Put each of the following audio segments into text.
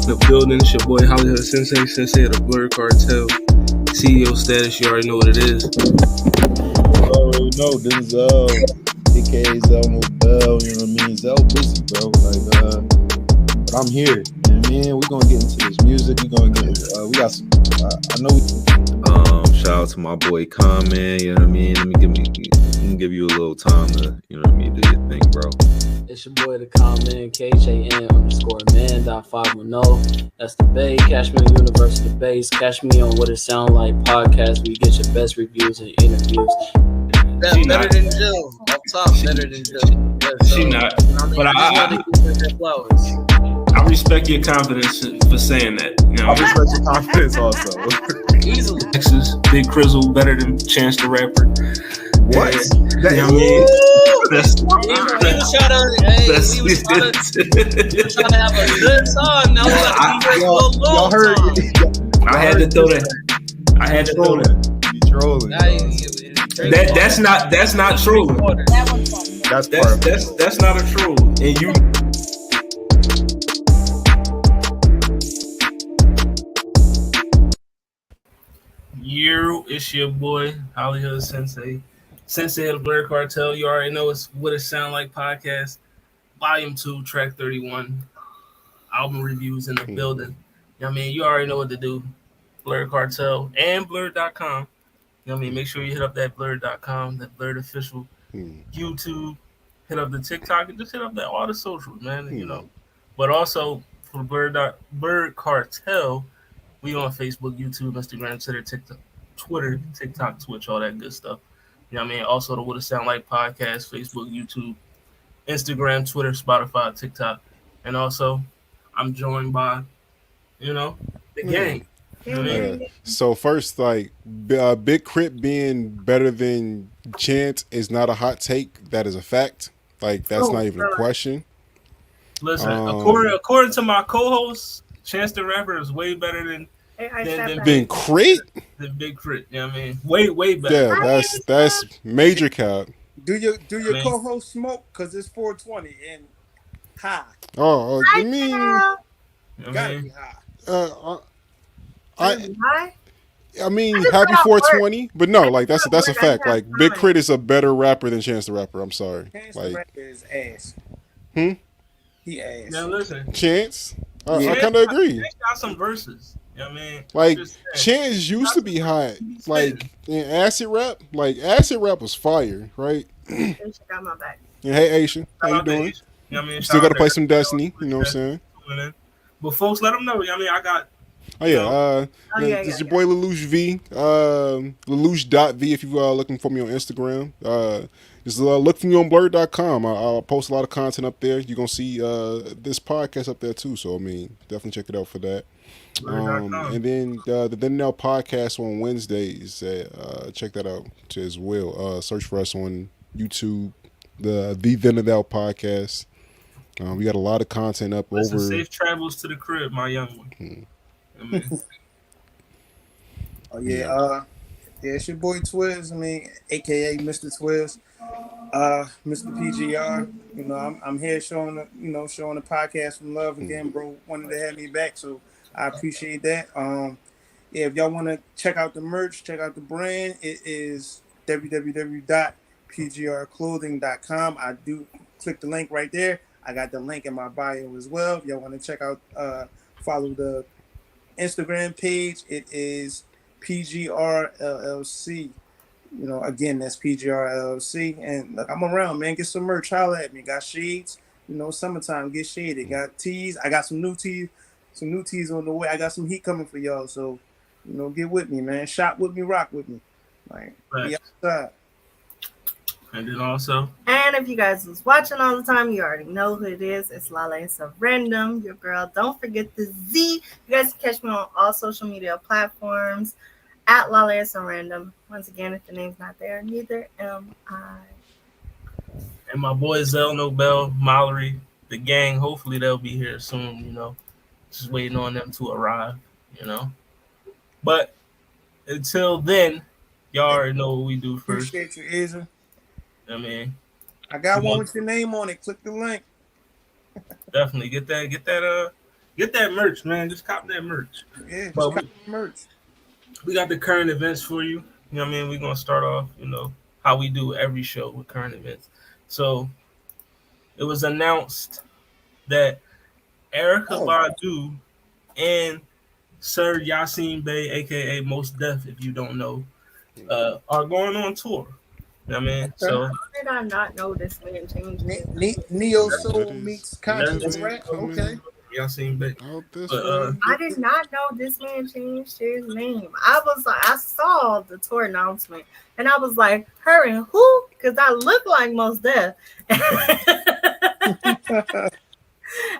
The building, it's your boy Hollywood Sensei of the Blur Cartel. CEO status, you already know what it is. Oh no, this is aka Zell Nobel, you know what I mean? Zell busy, bro. But I'm here. You know what I mean? We're gonna get into this music. We're gonna get into, we got some I know shout out to my boy Common, you know what I mean? Let me give you a little time to, you know what I mean, do your thing, bro. It's your boy the Common, KJN_man.510. That's the Bay. Catch me on University Base. Catch me on What It Sound Like podcast. We get your best reviews and interviews. Better than Jill. Up top, better than Jill. She not. But I respect your confidence for saying that. You know, I respect your confidence also. Easily. Texas, Big Crizzle, better than Chance the Rapper. What? You know what I mean? That's we was trying to have a good song. Now y'all heard. I had to throw that. You trolling. That's not trolling. That's not a troll. And you. It's your boy Hollywood Sensei of the Blur Cartel. You already know it's What It Sound Like podcast, Volume 2, Track 31. Album reviews in the building. You know what I mean? You already know what to do. Blur Cartel and Blur.com. You know what I mean? Make sure you hit up that Blur.com, that Blur official YouTube. Hit up the TikTok and just hit up that all the socials, man. You know. But also for Blur Cartel, we on Facebook, YouTube, Instagram, Twitter, TikTok, Twitch, all that good stuff. You know what I mean? Also the What It Sound Like podcast, Facebook, YouTube, Instagram, Twitter, Spotify, TikTok. And also I'm joined by, the gang. You know what I mean? So first, Big Crit being better than Chance is not a hot take. That is a fact. That's not even a question. Listen, according to my co-host, Chance the Rapper is way better than Crit? Than Big Crit. You know what I mean? Way better. Yeah, that's major cap. Do your co-host smoke? Because it's 420 and high. Oh, I mean, gotta be high. I mean, happy 420, but no, that's a fact. Big Crit is a better rapper than Chance the Rapper. I'm sorry. Chance the Rapper is ass. He ass. Now listen, Chance. I kind of agree. Chance got some verses. You know what I mean? Chance used to be hot. In acid rap, acid rap was fire, right? Aisha got my back. Yeah, hey, Aisha. How you doing? You know what I mean? Still got to play some Destiny. You know what I'm saying? But folks, let them know. You know what I mean? I got... This is your boy Lelouch V. Lelouch.v if you're looking for me on Instagram. Just look for me on Blur.com. I'll post a lot of content up there. You're going to see this podcast up there too. So, I mean, definitely check it out for that. And then the Then Now podcast on Wednesdays. Check that out too as well. Search for us on YouTube, the Then Now podcast. We got a lot of content up. Safe travels to the crib, my young one. Oh yeah, it's your boy Twiz. I mean, aka Mr. Twiz, Mr. PGR. You know, I'm here showing the podcast from love again, bro. Wanted to have me back, so I appreciate that. If y'all want to check out the merch, check out the brand, it is www.pgrclothing.com. I do click the link right there. I got the link in my bio as well. If y'all want to check out, follow the Instagram page, it is PGRLLC. You know, again, that's PGRLLC. And look, I'm around, man. Get some merch. Holla at me. Got shades. You know, summertime, get shaded. Got tees. I got some new tees on the way. I got some heat coming for y'all. So, get with me, man. Shop with me, rock with me. Be outside. And then also. And if you guys was watching all the time, you already know who it is. It's Lala It's a Random, your girl. Don't forget the Z. You guys can catch me on all social media platforms at Lala It's a Random. Once again, if the name's not there, neither am I. And my boy Zell Nobel, Mallory, the gang. Hopefully they'll be here soon. Just waiting on them to arrive. But until then, y'all already know what we do first. Appreciate you, Isa. I mean, I got one with your name on it. Click the link. Definitely get that Get that merch, man. Just cop that merch. Yeah, just But cop merch. we got the current events for you. You know what I mean? We're gonna start off, how we do every show with current events. So it was announced that Erica Oh, Badu and Sir Yasin Bey, aka Most Def, if you don't know, are going on tour. You know what I mean? okay. So How did I not know this man changed his Neo That Soul is meets that's conscious man rap. coming Okay. Yasin Bey. out this But way. I did not know this man changed his name. I saw the tour announcement and I was like, her and who? Because I look like Most Def.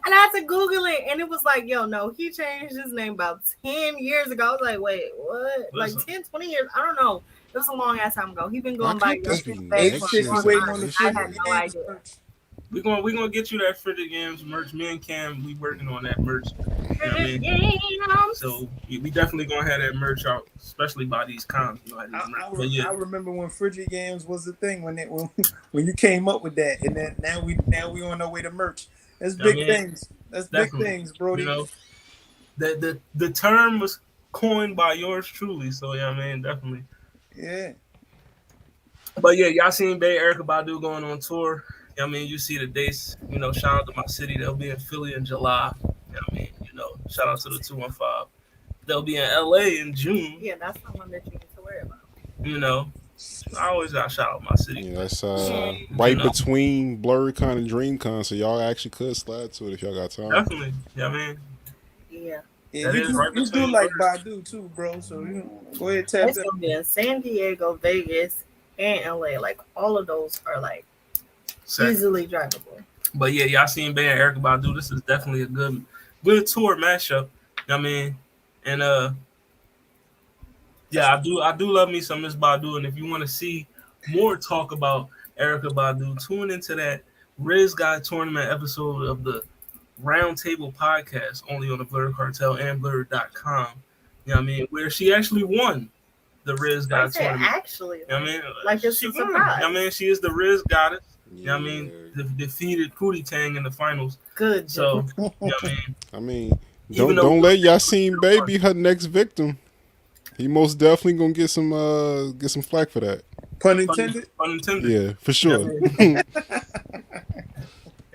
And I had to Google it, and it was like, yo, no, he changed his name about 10 years ago. I was like, wait, what? Listen. Like 10, 20 years? I don't know. It was a long ass time ago. He been going Why by can't this Yoshi be Bey next for a year's long waiting time. on the I edition, had no man? idea. we're gonna get you that Fridget Games merch. Me and Cam, we working on that merch. You know what I mean? So we definitely gonna have that merch out, especially by these cons. Like these merch. But yeah, I remember when Frigid Games was the thing when you came up with that, and then now we on our way to merch. That's I mean, big things. That's definitely. big things, Brody. You know, the term was coined by yours truly. So yeah, I mean, definitely. Yeah. But yeah, Yasin Bey, Erica Badu going on tour. You know what I mean, you see the dates. Shout out to my city. They'll be in Philly in July. You know what I mean, shout out to the 215. They'll be in LA in June. Yeah, that's the one that you need to worry about. I always got to shout out my city. Yeah, that's right between BlurryCon and DreamCon, so y'all actually could slide to it if y'all got time. Definitely. Yeah, I mean. Yeah. Yeah, you do like Badu too, bro. So go ahead, tap It's gonna be in San Diego, Vegas, and LA. Like all of those are like easily drivable. But yeah, Yasin Bey and Erica Badu, this is definitely a good tour mashup. You know what I mean? And yeah, I do love me some Miss Badu. And if you want to see more talk about Erica Badu, tune into that Riz Guy Tournament episode of the Roundtable podcast, only on the Blur Cartel and Blur.com. You know what I mean? Where she actually won the Riz Guy Tournament. Actually, you know what I mean? Like it's a surprise. You know what I mean? She is the Riz Goddess. You know what I mean? Defeated Pootie Tang in the finals. Good. So, you know what I mean, don't let Yasin Bey be her next victim. He most definitely gonna get some flack for that. Pun intended. Pun intended. Yeah, for sure.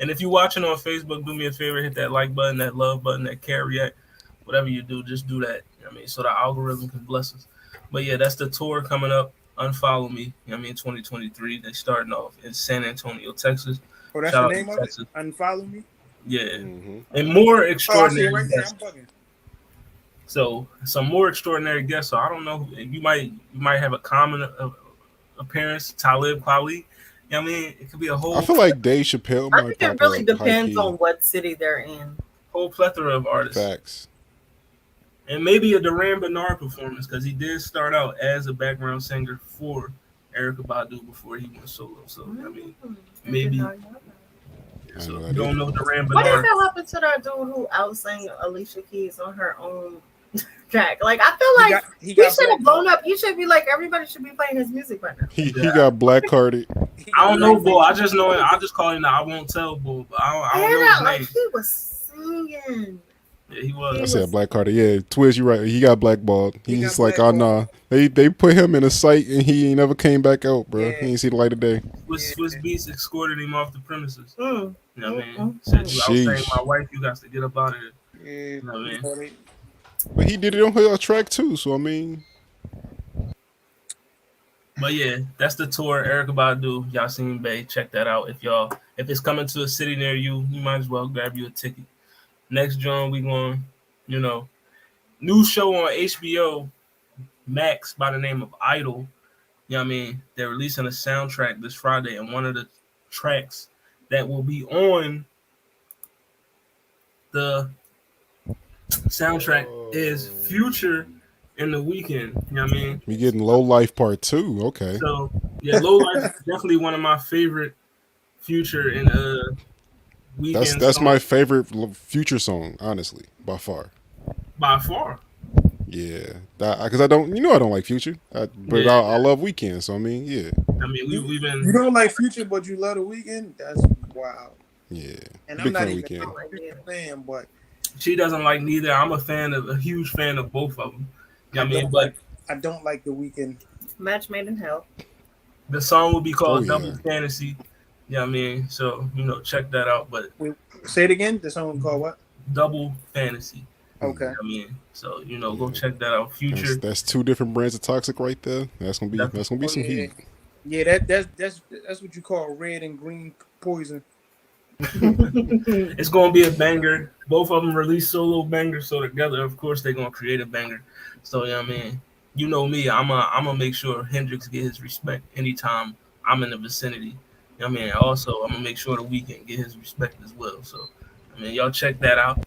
And if you're watching on Facebook, do me a favor, hit that like button, that love button, that care react, whatever you do, just do that. You know what I mean, so the algorithm can bless us. But yeah, that's the tour coming up. Unfollow Me. You know what I mean, 2023. They starting off in San Antonio, Texas. Oh, that's the name of it. Unfollow Me. Yeah, and more extraordinary. Right there, I'm bugging. So some more extraordinary guests. So I don't know. You might have a common appearance. Talib Kweli. You know what I mean? It could be a whole. I feel like Dave Chappelle. I think it really depends on what city they're in. Whole plethora of artists. Facts. And maybe a Duran Bernard performance because he did start out as a background singer for Erica Badu before he went solo. So I mean, maybe. So you don't know Duran Bernard. What did that happen to that dude who outsang Alicia Keys on her own track? Like I feel like he should have blown up. He should be like everybody should be playing his music right now. He got black carded. I don't know, Bull. I just know it. I just call him the I Won't Tell Bull. But I don't know his like name. he was singing. Yeah, he was. I said black carded. Yeah, Twiz, you're right. He got blackballed. He's like, oh nah. They put him in a site and he never came back out, bro. Yeah. He ain't see the light of day. Swiss Beats escorted him off the premises. Mm. You know what I mean? Said you out saying my wife, you got to get up out of here. Yeah, you know what I mean? But he did it on her track too, so I mean. But yeah, that's the tour. Erica Badu, Yasin Bey. Check that out. If it's coming to a city near you, you might as well grab you a ticket. Next John, we going, new show on HBO Max by the name of Idol. You know what I mean? They're releasing a soundtrack this Friday, and one of the tracks that will be on the soundtrack is Future in the Weekend. You know what I mean? We getting Low Life Part 2. Okay. So yeah, Low Life is definitely one of my favorite Future and Weekend. That's my favorite Future song, honestly, by far. By far. Yeah, because I don't like Future, but I love Weekend. So I mean, yeah. I mean, we've been. You don't like Future, but you love the Weekend. That's wild. Yeah, and big I'm not fan even Weekend. a fan, but She doesn't like neither. I'm a huge fan of both of them. You know what I mean? But I don't like The Weeknd. Match made in hell. the song will be called yeah. Double Fantasy. You know what I mean? So, check that out. But Wait, say it again. The song called what? Double Fantasy. Okay. You know what I mean? So, go check that out. Future. That's two different brands of toxic right there. That's gonna be some heat. Yeah, that's what you call red and green poison. It's gonna be a banger. Both of them release solo bangers, so together, of course, they're gonna create a banger. So, you know what I mean? You know me, I'm gonna make sure Hendrix get his respect anytime I'm in the vicinity. You know what I mean? Also, I'm gonna make sure The Weeknd get his respect as well. So, I mean, y'all check that out.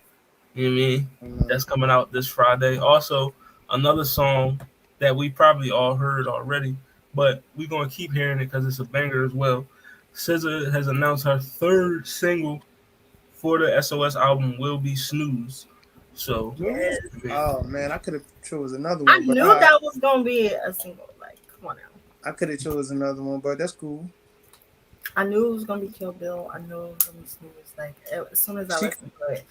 You know what I mean? That's coming out this Friday. Also, another song that we probably all heard already, but we're gonna keep hearing it because it's a banger as well. SZA has announced her third single for the SOS album will be Snooze. So, Yes. Oh man, I could have chose another I one. But knew that was gonna be a single. Like, come on now. I could have chose another one, but that's cool. I knew it was gonna be Kill Bill. I knew it was gonna be Snooze. Like as soon as I listened to it,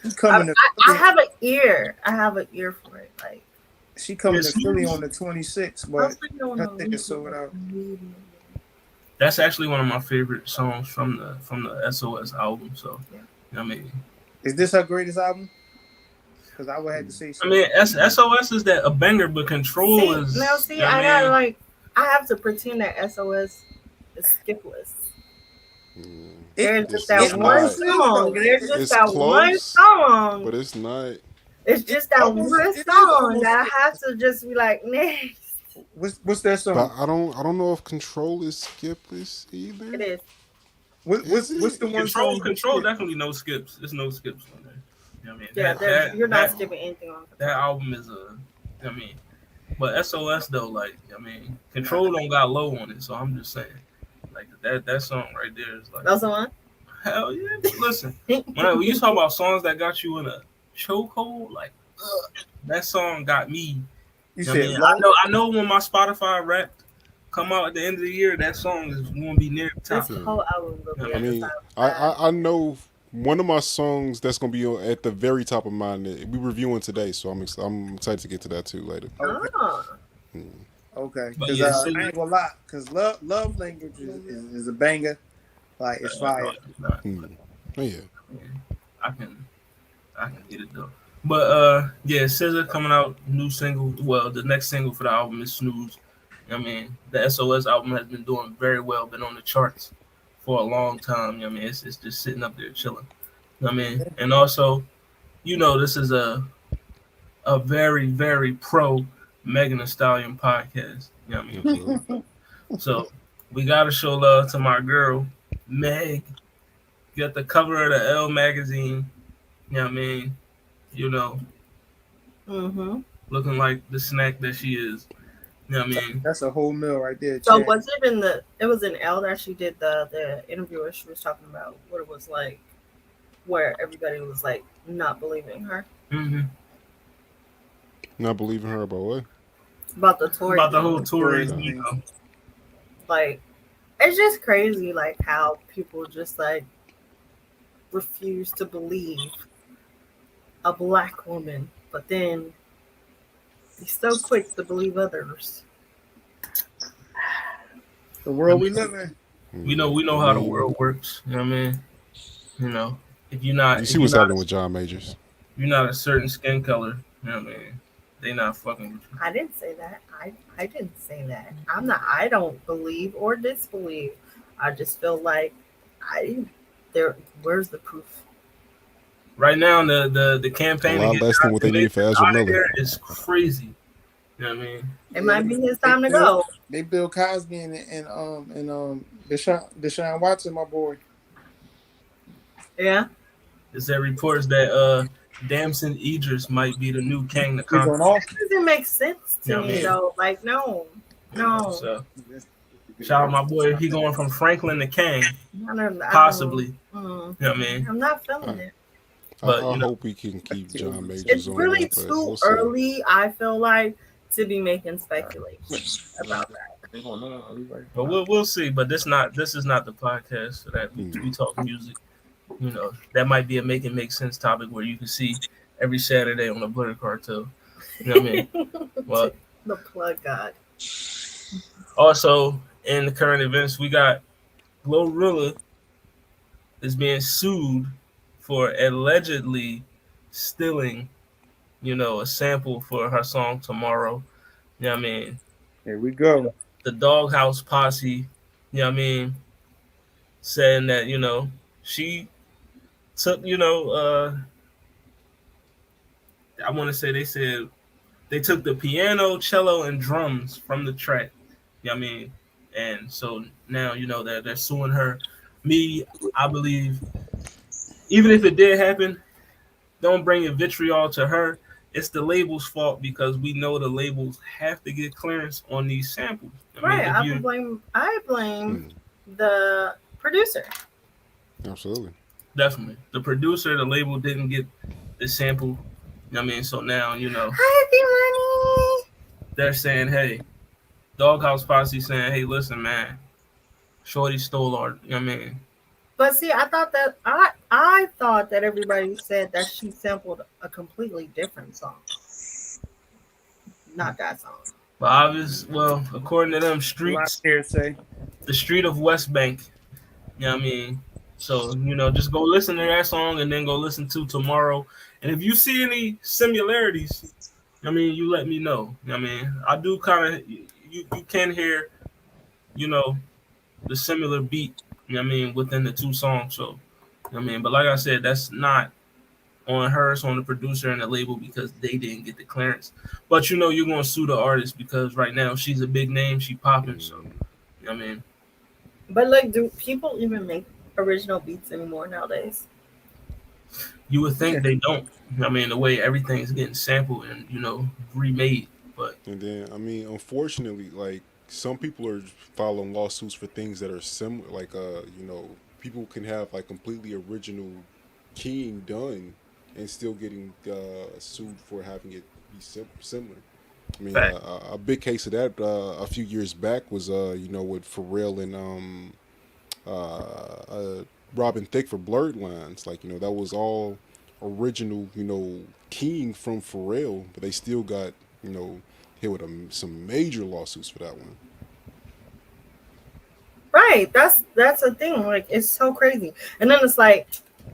I have an ear. I have an ear for it. Like she coming to Philly on the 26th, but I think it's sold out. That's actually one of my favorite songs from the SOS album. So, I mean, is this her greatest album? Because I would have to say. I mean, SOS is that a banger, but Control is. Now, see, I gotta I have to pretend that SOS is skipless. There's just that one song. There's just that one song. But it's not. It's just that one song that I have to just be like, next. What's that song? But I don't know if Control is skipless either. It is. What's the one song? Control definitely no skips. There's no skips on there. You know what I mean? Yeah, you're not skipping anything on Control. That album is but SOS though, Control don't got low on it, so I'm just saying, like that song right there is like. That's the one. Hell yeah! Listen, when you talk about songs that got you in a chokehold, like that song got me. You said I know when my Spotify Wrapped come out at the end of the year, that song is gonna be near the top. This whole album will be at the top. I know one of my songs that's gonna be at the very top of mine. We reviewing today, so I'm excited to get to that too later. Okay, because I ain't gonna lie, because love language is a banger. Like it's fire. Oh yeah, I can get it though. But SZA coming out, new single. Well, the next single for the album is Snooze. I mean, the SOS album has been doing very well, been on the charts for a long time. I mean, it's just sitting up there chilling. I mean, and also, this is a very, very pro Megan Thee Stallion podcast. You know what I mean? So we gotta show love to my girl, Meg. Got the cover of the Elle magazine. You know what I mean? Looking like the snack that she is. You know what I mean? That's a whole meal right there. So was it it was in Elle that she did the interview where she was talking about what it was like, where everybody was like not believing her. Not believing her about what? About the Tory. About the whole Tory. Like, it's just crazy, like how people just like refuse to believe a black woman, but then be so quick to believe others. The world we live in. We know how the world works. You know what I mean? If you're not, you see what's happening with John Majors. You're not a certain skin color. You know what I mean? They not fucking with you. I didn't say that. I didn't say that. I'm not. I don't believe or disbelieve. I just feel like where's the proof? Right now, the campaign a lot less than what they need for Ezra Miller is crazy. You know what I mean? It might be his time to go. They Bill Cosby and Deshaun Watson, my boy. Yeah. Is there reports that Damson Idris might be the new king to conquer? That doesn't make sense to me though. Like no. So, shout out my boy. He going from Franklin to Kang, possibly. You know what I mean? I'm not feeling it. But I hope we can keep John Majors. It's really too early. I feel like to be making speculations about that. But we'll see. But this is not the podcast for that. We talk music. That might be a make sense topic where you can see every Saturday on the Blur Cartel. You know what I mean? Well, the plug god. also in the current events, we got Glorilla is being sued for allegedly stealing, a sample for her song Tomorrow. You know what I mean? Here we go. The Doghouse Posse, you know what I mean, saying that, she took, I want to say they said they took the piano, cello, and drums from the track. You know what I mean? And so now, they're suing her. Me, I believe, even if it did happen, don't bring a vitriol to her. It's the label's fault because we know the labels have to get clearance on these samples. I blame the producer. Absolutely. Definitely. The producer, the label didn't get the sample. You know what I mean? So now, Hi, they're saying, hey, Doghouse Posse saying, hey, listen, man, Shorty stole our, you know what I mean? But see, I thought that everybody said that she sampled a completely different song. Not that song. But according to them streets, hearsay. The street of West Bank, you know what I mean? So, just go listen to that song and then go listen to Tomorrow. And if you see any similarities, you let me know. You know what I mean? I do kind of, you can hear, the similar beat, you know what I mean, within the two songs. So, you know what I mean? But like I said, that's not on her, it's on the producer and the label because they didn't get the clearance. But you're going to sue the artist because right now she's a big name, she popping. So, you know what I mean? But do people even make original beats anymore nowadays? You would think they don't. I mean, the way everything's getting sampled and, remade. And then, unfortunately, like, some people are filing lawsuits for things that are similar. Like, people can have, like, completely original keying done and still getting sued for having it be similar. I mean, a big case of that a few years back was, with Pharrell and Robin Thicke for Blurred Lines. Like, that was all original, keying from Pharrell, but they still got, hit with some major lawsuits for that one. Right. That's the thing. Like, it's so crazy. And then it's like,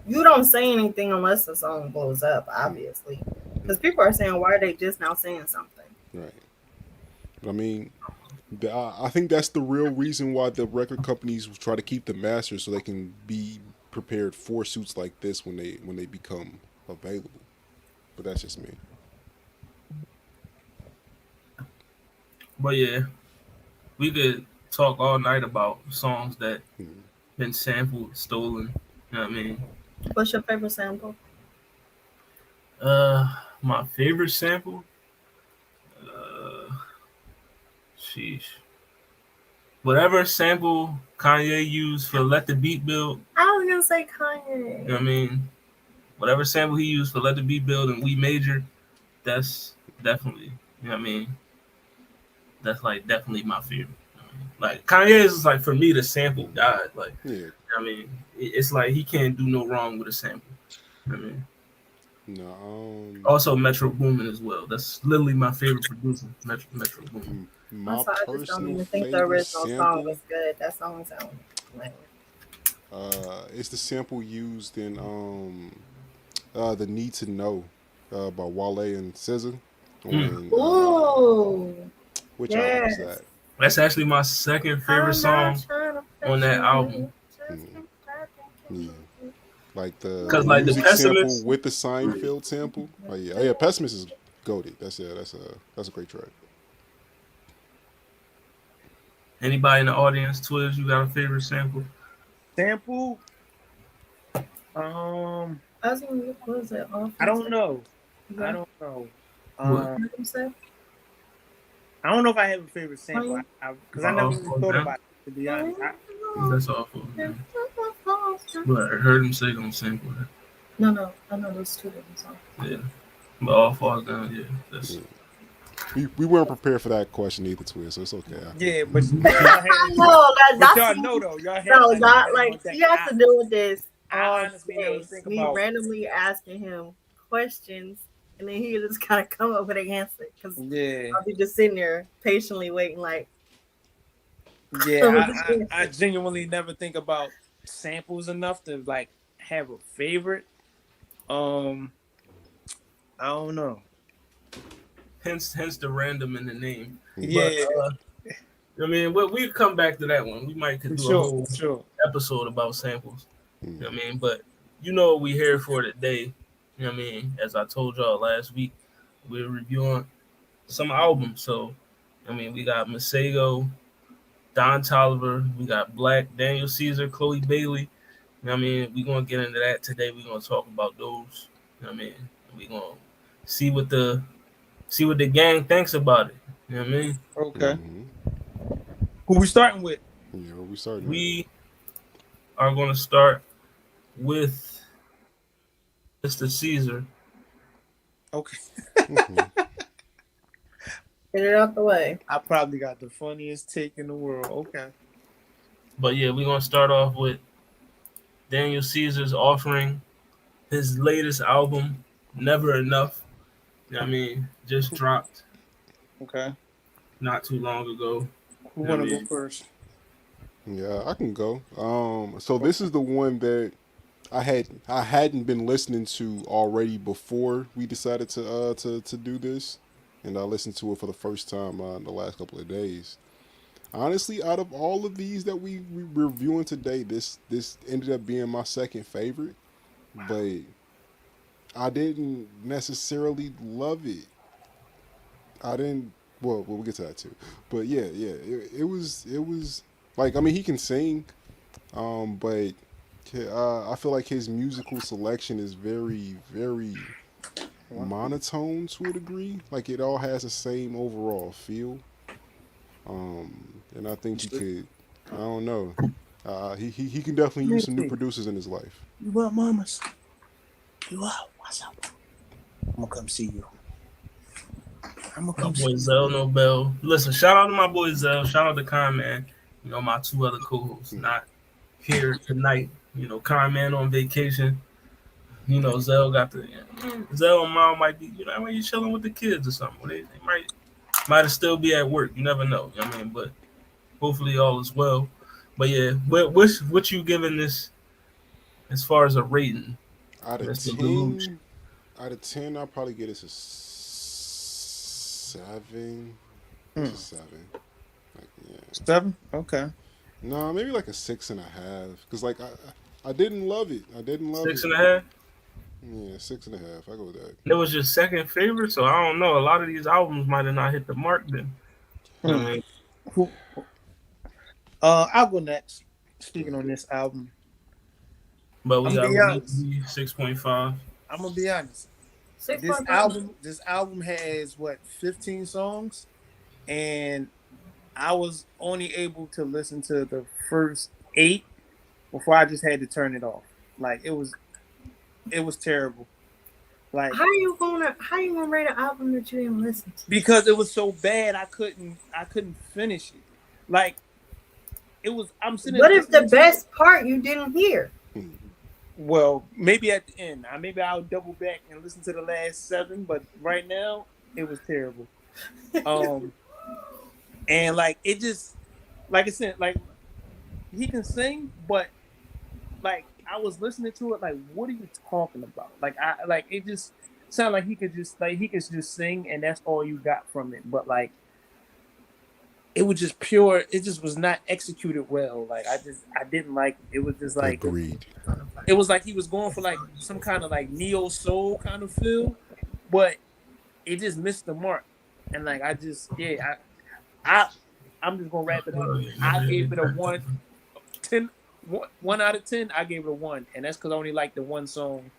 you don't say anything unless the song blows up, obviously. Because people are saying, why are they just now saying something? Right. But I think that's the real reason why the record companies try to keep the masters so they can be prepared for suits like this when they become available. But that's just me. But yeah, we could talk all night about songs that been sampled, stolen. You know what I mean? What's your favorite sample? My favorite sample? Sheesh. Whatever sample Kanye used for Let the Beat Build. I was gonna say Kanye. You know what I mean? Whatever sample he used for Let the Beat Build and We Major, that's definitely, you know what I mean? That's like definitely my favorite. Like Kanye is like for me the sample god. Like, I mean, it's like he can't do no wrong with a sample. You know what I mean? No. Also Metro Boomin as well. That's literally my favorite producer, Metro Boomin. My I just don't even think the original song was good. That song sounds like it's the sample used in The Need to Know by Wale and SZA. Ooh. Which album is that? That's actually my second favorite song on that album. Yeah. Like the music sample with the Seinfeld sample. Oh yeah, Pessimist is goated. That's a great track. Anybody in the audience, Twiz, you got a favorite sample? Sample? I don't know. I don't know if I have a favorite sample because I never really thought about it, to be honest. That's awful. Man. But I heard him say don't sample that. No. I know those two different songs. Yeah. But All Falls Down, yeah. That's... We weren't prepared for that question either, Twiz, so it's okay. Yeah, but y'all know though. Y'all have to deal with this. Me randomly asking him questions, and then he just kind of come up with an answer because Yeah, I'll be just sitting there patiently waiting, like, yeah. I genuinely never think about samples enough to like have a favorite. I don't know. Hence the random in the name. But Yeah, I mean, we come back to that one. We might could for do a sure, whole for sure. episode about samples. You know what I mean? But you know what we here for today. You know what I mean? As I told y'all last week, we're reviewing some albums. So, I mean, we got Masego, Don Toliver, we got Black, Daniel Caesar, Chloe Bailey. You know what I mean? We're going to get into that today. We're going to talk about those. You know what I mean? We're going to see what the gang thinks about it. You know what I mean? Okay. Who we starting with? Yeah, we starting. We are going to start with Mr. Caesar. Okay. Get it out the way. I probably got the funniest take in the world. Okay. But yeah, we're going to start off with Daniel Caesar's offering his latest album, Never Enough. You know what I mean? Just dropped. Okay. Not too long ago. Who want to go first? Yeah, I can go. So this is the one that I hadn't been listening to already before we decided to do this, and I listened to it for the first time in the last couple of days. Honestly, out of all of these that we reviewing today, this ended up being my second favorite, but I didn't necessarily love it. I didn't. Well, we'll get to that too. But yeah, it was like, I mean, he can sing, but I feel like his musical selection is very, very monotone to a degree. Like, it all has the same overall feel. And I think he could. I don't know. He can definitely use some new producers in his life. You up, mamas? You up? What's up? I'm gonna come see you. My boy Zell Nobel. Listen, shout out to my boy Zell. Shout out to Con Man. You know, my two other co-hosts not here tonight. You know, Con Man on vacation. You know, Zell got the Zell and Mom might be, you know, when you chilling with the kids or something. They might still be at work. You never know. You know what I mean? But hopefully all is well. But yeah, what you giving this as far as a rating? Out of 10, I'll probably get it a 7. It's a 7. Like, yeah. 7? Okay. No, maybe like a 6.5. Because like I didn't love it. I didn't love 6.5. Yeah, 6.5. I go with that. It was your second favorite, so I don't know. A lot of these albums might have not hit the mark then. You know what I mean? I'll go next. Speaking on this album, but we got 6.5. I'm gonna be honest. 6.5. This album has what, 15 songs, and I was only able to listen to the first 8 before I just had to turn it off. Like, it was terrible. Like, how you gonna rate an album that you didn't listen to? Because it was so bad, I couldn't finish it. Like, it was. I'm sitting. What if the best part you didn't hear? Well, maybe at the end. Maybe I'll double back and listen to the last 7. But right now, it was terrible. And like, it just, like I said, like, he can sing, but like, I was listening to it, like, what are you talking about? Like, it just sounded like he could just sing, and that's all you got from it. But like, it was just pure. It just was not executed well. Like, I didn't like it. It was just like, agreed. It was like he was going for like some kind of like neo soul kind of feel, but it just missed the mark. And like, I'm just gonna wrap it up. I gave it a 1 out of 10. I gave it a 1, and that's because I only liked the one song.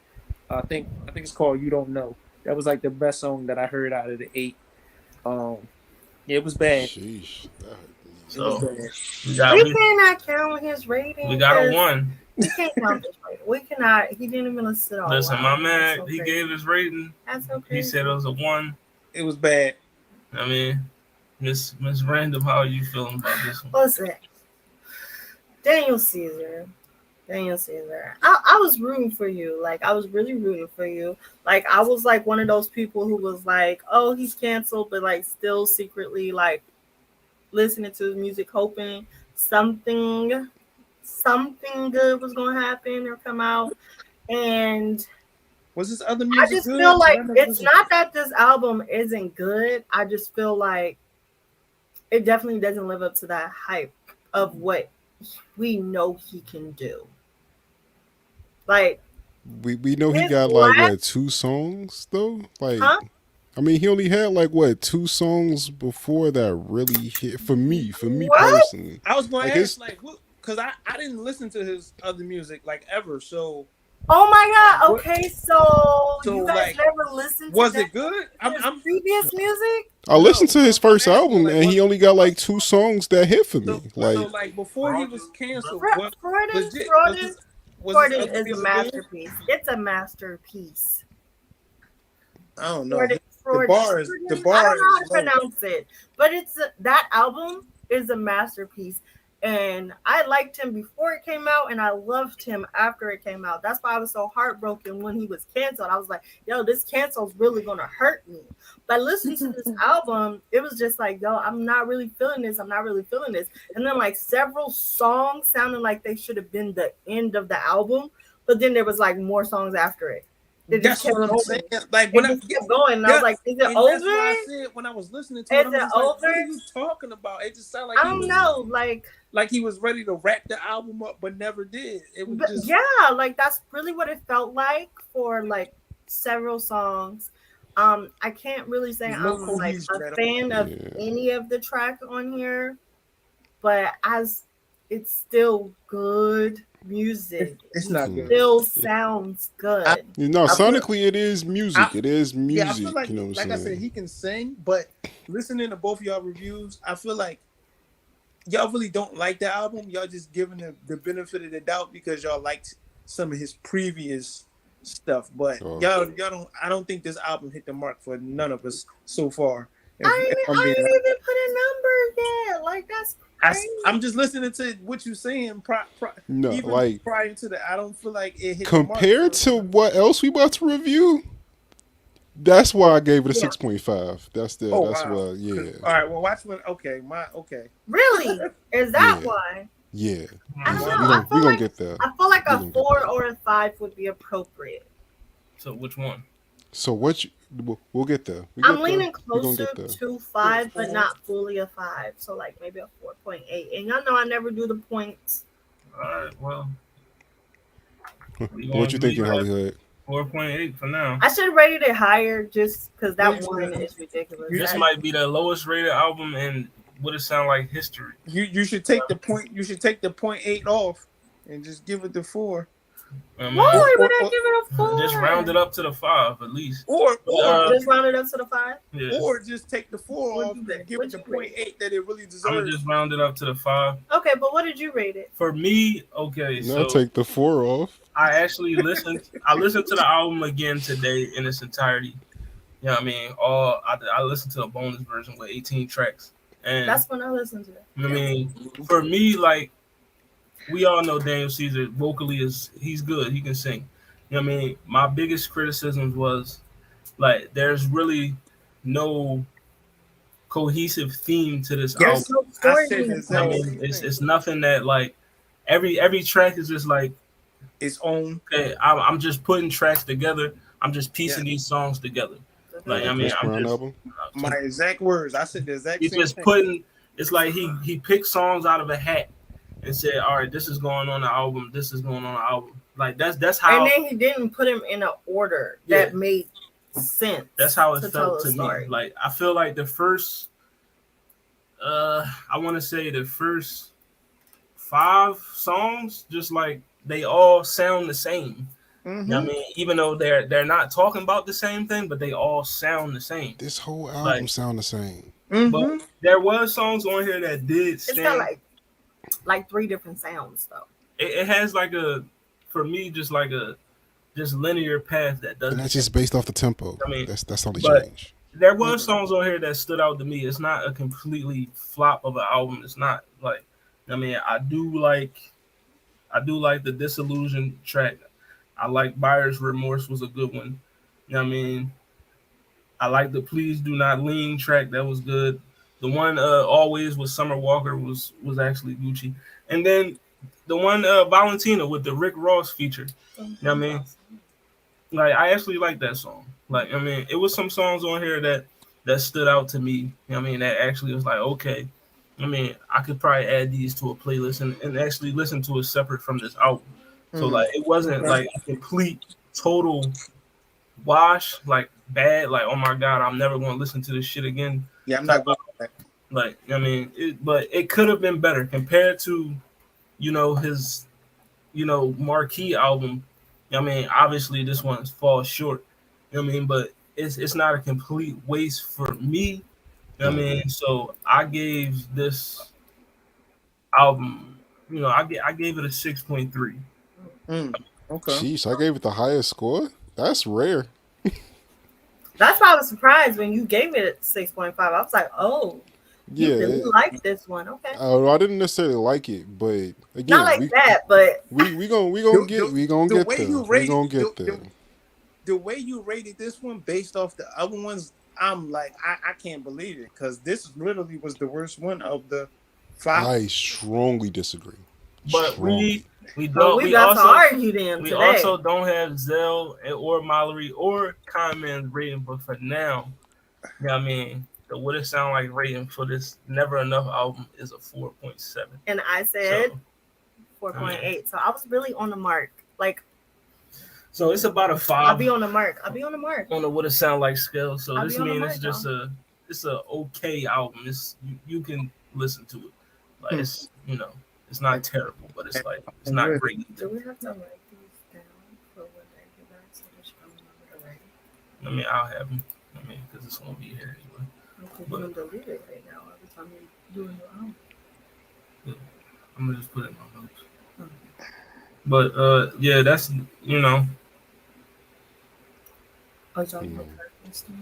I think it's called "You Don't Know." That was like the best song that I heard out of the 8. It was bad. Sheesh. So we cannot count his rating. We got a 1. We can't count his rating. We cannot. He didn't even listen to all. Listen, my man, he gave his rating. That's okay. He said it was a 1. It was bad. I mean, Miss Random, how are you feeling about this one? Listen, Daniel Caesar Daniel Caesar. I was rooting for you. Like, I was really rooting for you. Like, I was like one of those people who was like, oh, he's canceled, but like still secretly like listening to his music, hoping something good was gonna happen or come out. And Was this other I music just good? feel like None of it's this- not that this album isn't good. I just feel like it definitely doesn't live up to that hype of what we know he can do. Like, We know he his got like last- what 2 songs though? Like Huh? I mean, he only had like what 2 songs before that really hit for me What? personally. I was going Like to his- ask, like, because I didn't listen to his other music like ever. So Oh my god! What- Okay, so you guys like, never listened to was that, it good? his previous music? I listened to his first I'm asking, album like, and he what- only got like 2 songs that hit for me. So like before he was canceled, what Freudian was this is other a music masterpiece. It's a masterpiece. good? I don't know. Freudian, The bar is I don't know how to pronounce it, but that album is a masterpiece. And I liked him before it came out, and I loved him after it came out. That's why I was so heartbroken when he was canceled. I was like, yo, this cancel's really gonna hurt me. But listening to this album, it was just like, yo, I'm not really feeling this. I'm not really feeling this. And then like several songs sounded like they should have been the end of the album, but then there was like more songs after it. They just That's kept what I'm going. saying. Like It when I just kept going, and I was like, is it and that's what I over? said when I was listening to Is it. I'm it just like, what over? are you talking about? It just sounded like I don't know, like he was ready to wrap the album up, but never did. It was but just yeah, like that's really what it felt like for like several songs. I can't really say There's no I'm like cohesion a at all. fan of any of the tracks on here, but as it's still good music. It's not It good. still sounds good. You know, I feel- sonically it is music. It is music. Yeah, I feel like, you know what I'm like I saying? said, he can sing, but listening to both of y'all reviews, I feel like y'all really don't like the album. Y'all just giving the benefit of the doubt because y'all liked some of his previous stuff. But y'all don't. I don't think this album hit the mark for none of us so far. I didn't even put a number yet. Like that's crazy. I'm just listening to what you're saying. No, even like prior to that, I don't feel like it hit compared the mark. to what else we about to review. That's why I gave it a 6.5. That's the that's wow. why yeah. All right, well, watch when. Okay. Really? Is that Yeah. why? Yeah. I don't know. We're I feel gonna like get there. I feel like We a gonna get 4 or a 5 would be appropriate. So which one? So what we'll get there. I'm leaning We're gonna closer get there. to 5, but not fully a 5. So like maybe a 4.8. And y'all know I never do the points. All right, well. What you thinking, Hollywood? 4.8 for now. I should have rated it higher just because that Yeah. one is ridiculous. This might be the lowest rated album in what it sound like history. You should take the point. You should take the 0.8 off and just give it the 4. I mean, Why would I give it a 4? just round it up to the 5 at least. Or just round it up to the 5. Yeah. or just take the 4 What'd off you and rate? give it the What'd you rate? 0.8 that it really I'm deserves. gonna just round it up to the 5. Okay, but what did you rate it? For me, okay, Now so take the 4 off. I actually listened. I listened to the album again today in its entirety. You know what I mean? I listened to a bonus version with 18 tracks, and That's when I listened to it. I mean, for me, like we all know Daniel Caesar vocally he's good. He can sing. You know what I mean? My biggest criticism was like there's really no cohesive theme to this album. No story. I said the I exact mean, same it's thing. nothing that like every track is just like Its own. okay, I'm just putting tracks together. I'm just piecing these songs together. Like I mean, Chris I'm Brown just album. My exact words. I said the exact he's same just thing. putting. It's like he picked songs out of a hat and said, "All right, this is going on the album. This is going on the album." Like that's how. And then he didn't put him in an order that made sense. That's how it to felt tell to a me. story. Like I feel like the first, I want to say the first 5 songs, just like they all sound the same. You know what I mean? Even though they're not talking about the same thing, but they all sound the same. This whole album sound the same. But there was songs on here that did It's stand. got like 3 different sounds though. It has like for me, just like a linear path that doesn't. And that's just based off the tempo. I mean, that's all they but change. there was songs on here that stood out to me. It's not a completely flop of an album. It's not like, I mean, I do like I do like the Disillusion track. I like Buyer's Remorse was a good one. You know what I mean? I like the Please Do Not Lean track. That was good. The one Always with Summer Walker was actually Gucci. And then the one Valentina with the Rick Ross feature. You know what I mean? Like I actually like that song. Like I mean, it was some songs on here that stood out to me. You know what I mean? That actually was like, okay. I mean, I could probably add these to a playlist and actually listen to it separate from this album. So like it wasn't like a complete total wash, like bad, like oh my god, I'm never gonna listen to this shit again. Yeah, I'm not going back. Like I mean, but it could have been better compared to, his, marquee album. I mean, obviously this one falls short. You know what I mean? But it's not a complete waste for me. You know what I mean? So I gave this album, I gave it a 6.3. Okay. Jeez, I gave it the highest score. That's rare. That's why I was surprised when you gave it 6.5. I was like, oh, you really like this one. Okay. I didn't necessarily like it, but again, not like that, but we gonna get there. The way you rated this one based off the other ones, I'm like, I can't believe it, because this literally was the worst one of the 5. I strongly disagree. But we also don't have Zell or Mallory or Conman's rating, but for now, you know what I mean, the What It Sound Like rating for this Never Enough album is a 4.7. And I said 4.8. So I was really on the mark. Like, so it's about a 5. I'll be on the mark. On the What It Sound Like scale. So this means it's just it's a okay album. It's you can listen to it. Like it's it's not terrible, but it's like it's not great. Do we have to write these down for when they do that? So just remember to write. I mean, I'll have them. I mean, because it's gonna be here anyway. But you can delete it right now every time you're doing your own. Yeah. I'm gonna just put it in my notes. But yeah, that's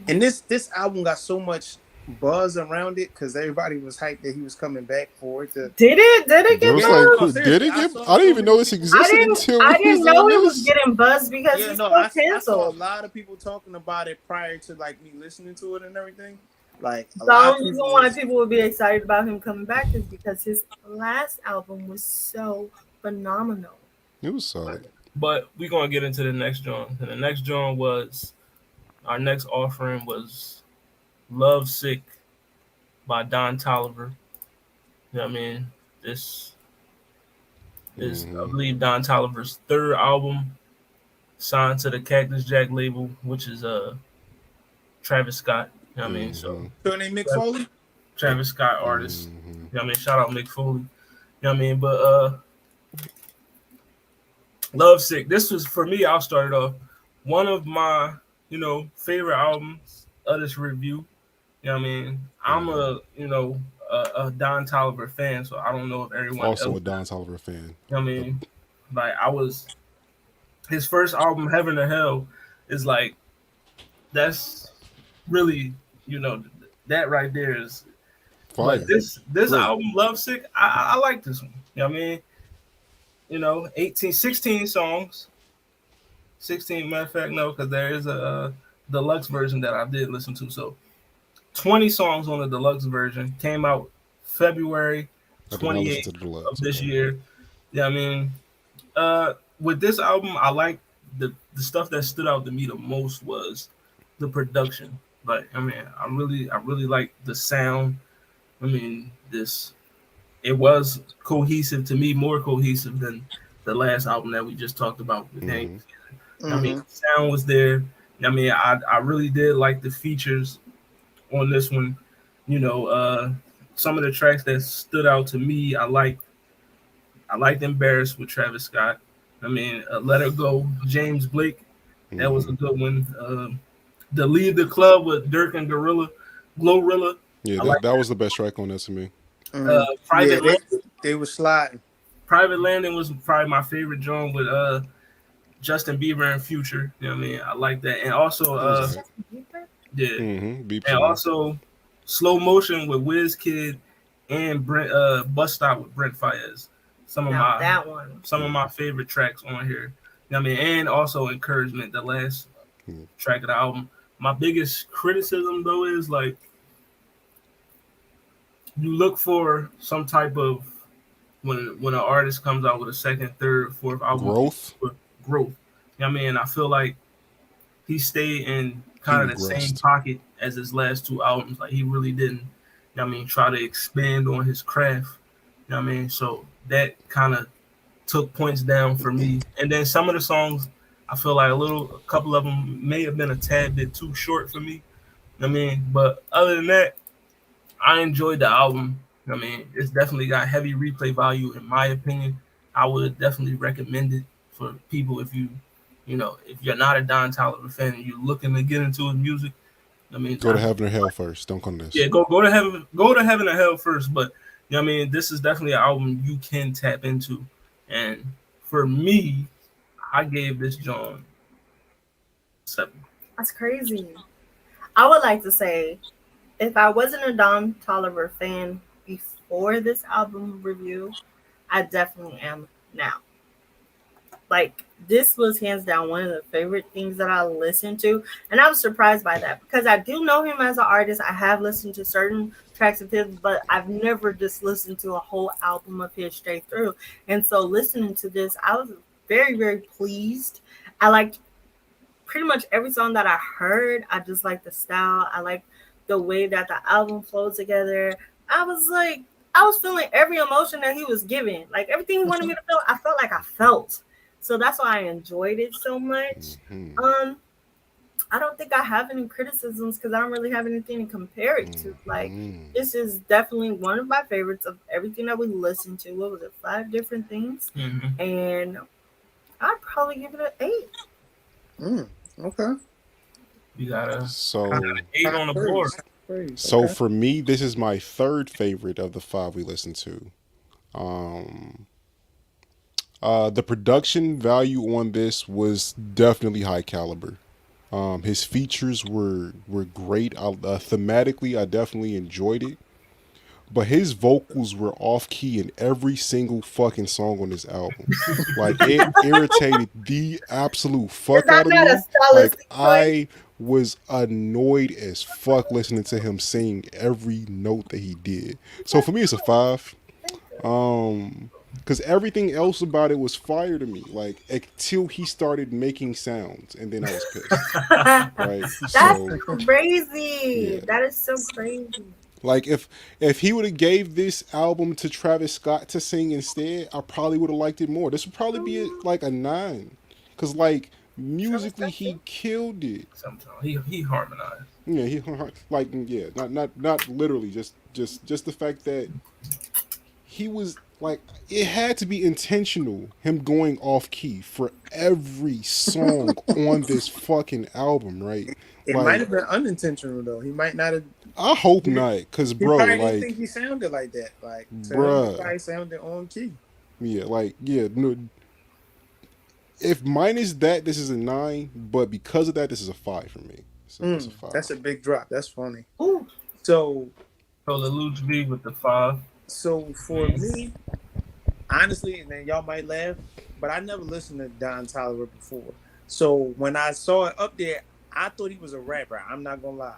And this album got so much buzz around it because everybody was hyped that he was coming back for it. Did it get buzz? Did it get? I didn't even know this existed until I didn't know it was getting buzzed because it's so canceled. I saw a lot of people talking about it prior to like me listening to it and everything. Like the only reason why people would be excited about him coming back is because his last album was so phenomenal. It was solid. But we're gonna get into the next joint. And the next joint was our next offering was Love Sick by Don Toliver. You know what I mean? This is, I believe, Don Toliver's 3rd album, signed to the Cactus Jack label, which is Travis Scott. You know what I mean? So name Mick Foley? Travis Scott artist. You know what I mean? Shout out Mick Foley. You know what I mean? But Love Sick. This was, for me, I'll start it off, one of my, favorite albums of this review. You know what I mean? I'm a Don Toliver fan, so I don't know if everyone also else a Don Toliver fan. You know what I mean? Like his first album, Heaven or Hell, is like, that's really, that right there is fire. But this album, Love Sick, I like this one. You know what I mean? 16 songs. 16, matter of fact, no, because there is a deluxe version that I did listen to. So 20 songs on the deluxe version, came out February 28th of this year. Yeah, I mean, with this album, I like the stuff that stood out to me the most was the production. Like, I mean, I really like the sound. I mean, it was cohesive to me, more cohesive than the last album that we just talked about with Daniel. I mean, the sound was there. I mean, I really did like the features on this one. Some of the tracks that stood out to me, I liked Embarrassed with Travis Scott. I mean, Let Her Go, James Blake, that was a good one. The Leave the Club with Dirk and Glorilla. Yeah, that was the best track on that to me. Private Landing. They were sliding. Private Landing was probably my favorite joint with Justin Bieber and Future. You know what I mean? I like that. And also yeah. And also Slow Motion with Wizkid and Bus Stop with Brent Faiyaz. some of Now that one. some of my favorite tracks on here. I mean, and also Encouragement, the last track of the album. My biggest criticism though is like you look for some type of when an artist comes out with a second, third, fourth album growth. You know what I mean? I feel like he stayed in kind of the same regressed. pocket as his last two albums. Like he really didn't, you know what I mean, try to expand on his craft. You know what I mean? So that kind of took points down for me. And then some of the songs, I feel like a couple of them may have been a tad bit too short for me. You know what I mean? But other than that, I enjoyed the album. You know what I mean? It's definitely got heavy replay value in my opinion. I would definitely recommend it for people if if you're not a Don Toliver fan and you're looking to get into his music. I mean, Go to heaven or hell first. Don't come this. Yeah, go to heaven. Go to heaven or hell first. But you know what I mean, this is definitely an album you can tap into. And for me, I gave this John 7. That's crazy. I would like to say, if I wasn't a Don Toliver fan before this album review, I definitely am now. Like, this was hands down one of the favorite things that I listened to. And I was surprised by that because I do know him as an artist. I have listened to certain tracks of his, but I've never just listened to a whole album of his straight through. And so listening to this, I was very, very pleased. I liked pretty much every song that I heard. I just like the style. I like the way that the album flows together. I was feeling every emotion that he was giving. Like everything he wanted me to feel, I felt like I felt. So that's why I enjoyed it so much. I don't think I have any criticisms because I don't really have anything to compare it to. Like, this is definitely one of my favorites of everything that we listened to. What was it? 5 different things. And I'd probably give it an 8. Okay. You got an 8 on the board. So for me, this is my third favorite of the 5 we listened to. The production value on this was definitely high caliber. His features were great. Thematically, I definitely enjoyed it. But his vocals were off key in every single fucking song on this album. Like, it irritated the absolute fuck out of me. Like, I was annoyed as fuck listening to him sing every note that he did. So for me, it's a 5. Because everything else about it was fire to me, like until he started making sounds, and then I was pissed. Right? That's crazy. Yeah. That is so crazy. Like if he would have gave this album to Travis Scott to sing instead, I probably would have liked it more. This would probably be like a 9, because like musically he killed it. Sometimes he harmonized. Yeah, not literally, just the fact that he was. Like, it had to be intentional, him going off key for every song on this fucking album, right? It might have been unintentional, though. He might not have. I hope not, because, bro, I didn't think he sounded like that. Like, bruh. He probably sounded on key. Yeah, no. If minus that, this is a 9, but because of that, this is a 5 for me. So it's a 5. That's a big drop. That's funny. Ooh. So the Luch V with the 5. So for me, honestly, and then y'all might laugh, but I never listened to Don Toliver before. So when I saw it up there, I thought he was a rapper. I'm not gonna lie.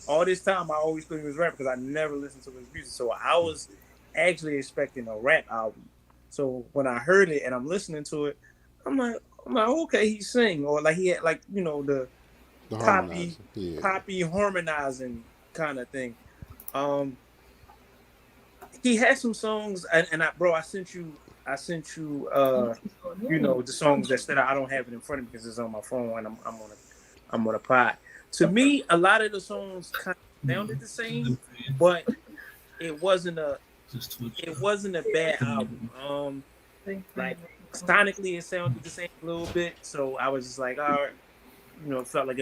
All this time, I always thought he was a rapper because I never listened to his music. So I was actually expecting a rap album. So when I heard it and I'm listening to it, I'm like, okay, he sing, or like he had like the poppy harmonizing kind of thing. He had some songs, and I sent you, the songs that I don't have it in front of me because it's on my phone and I'm on a pod. To me, a lot of the songs kind of sounded the same, but it wasn't a bad album. Like sonically, it sounded the same a little bit, so I was just like, all right, it felt like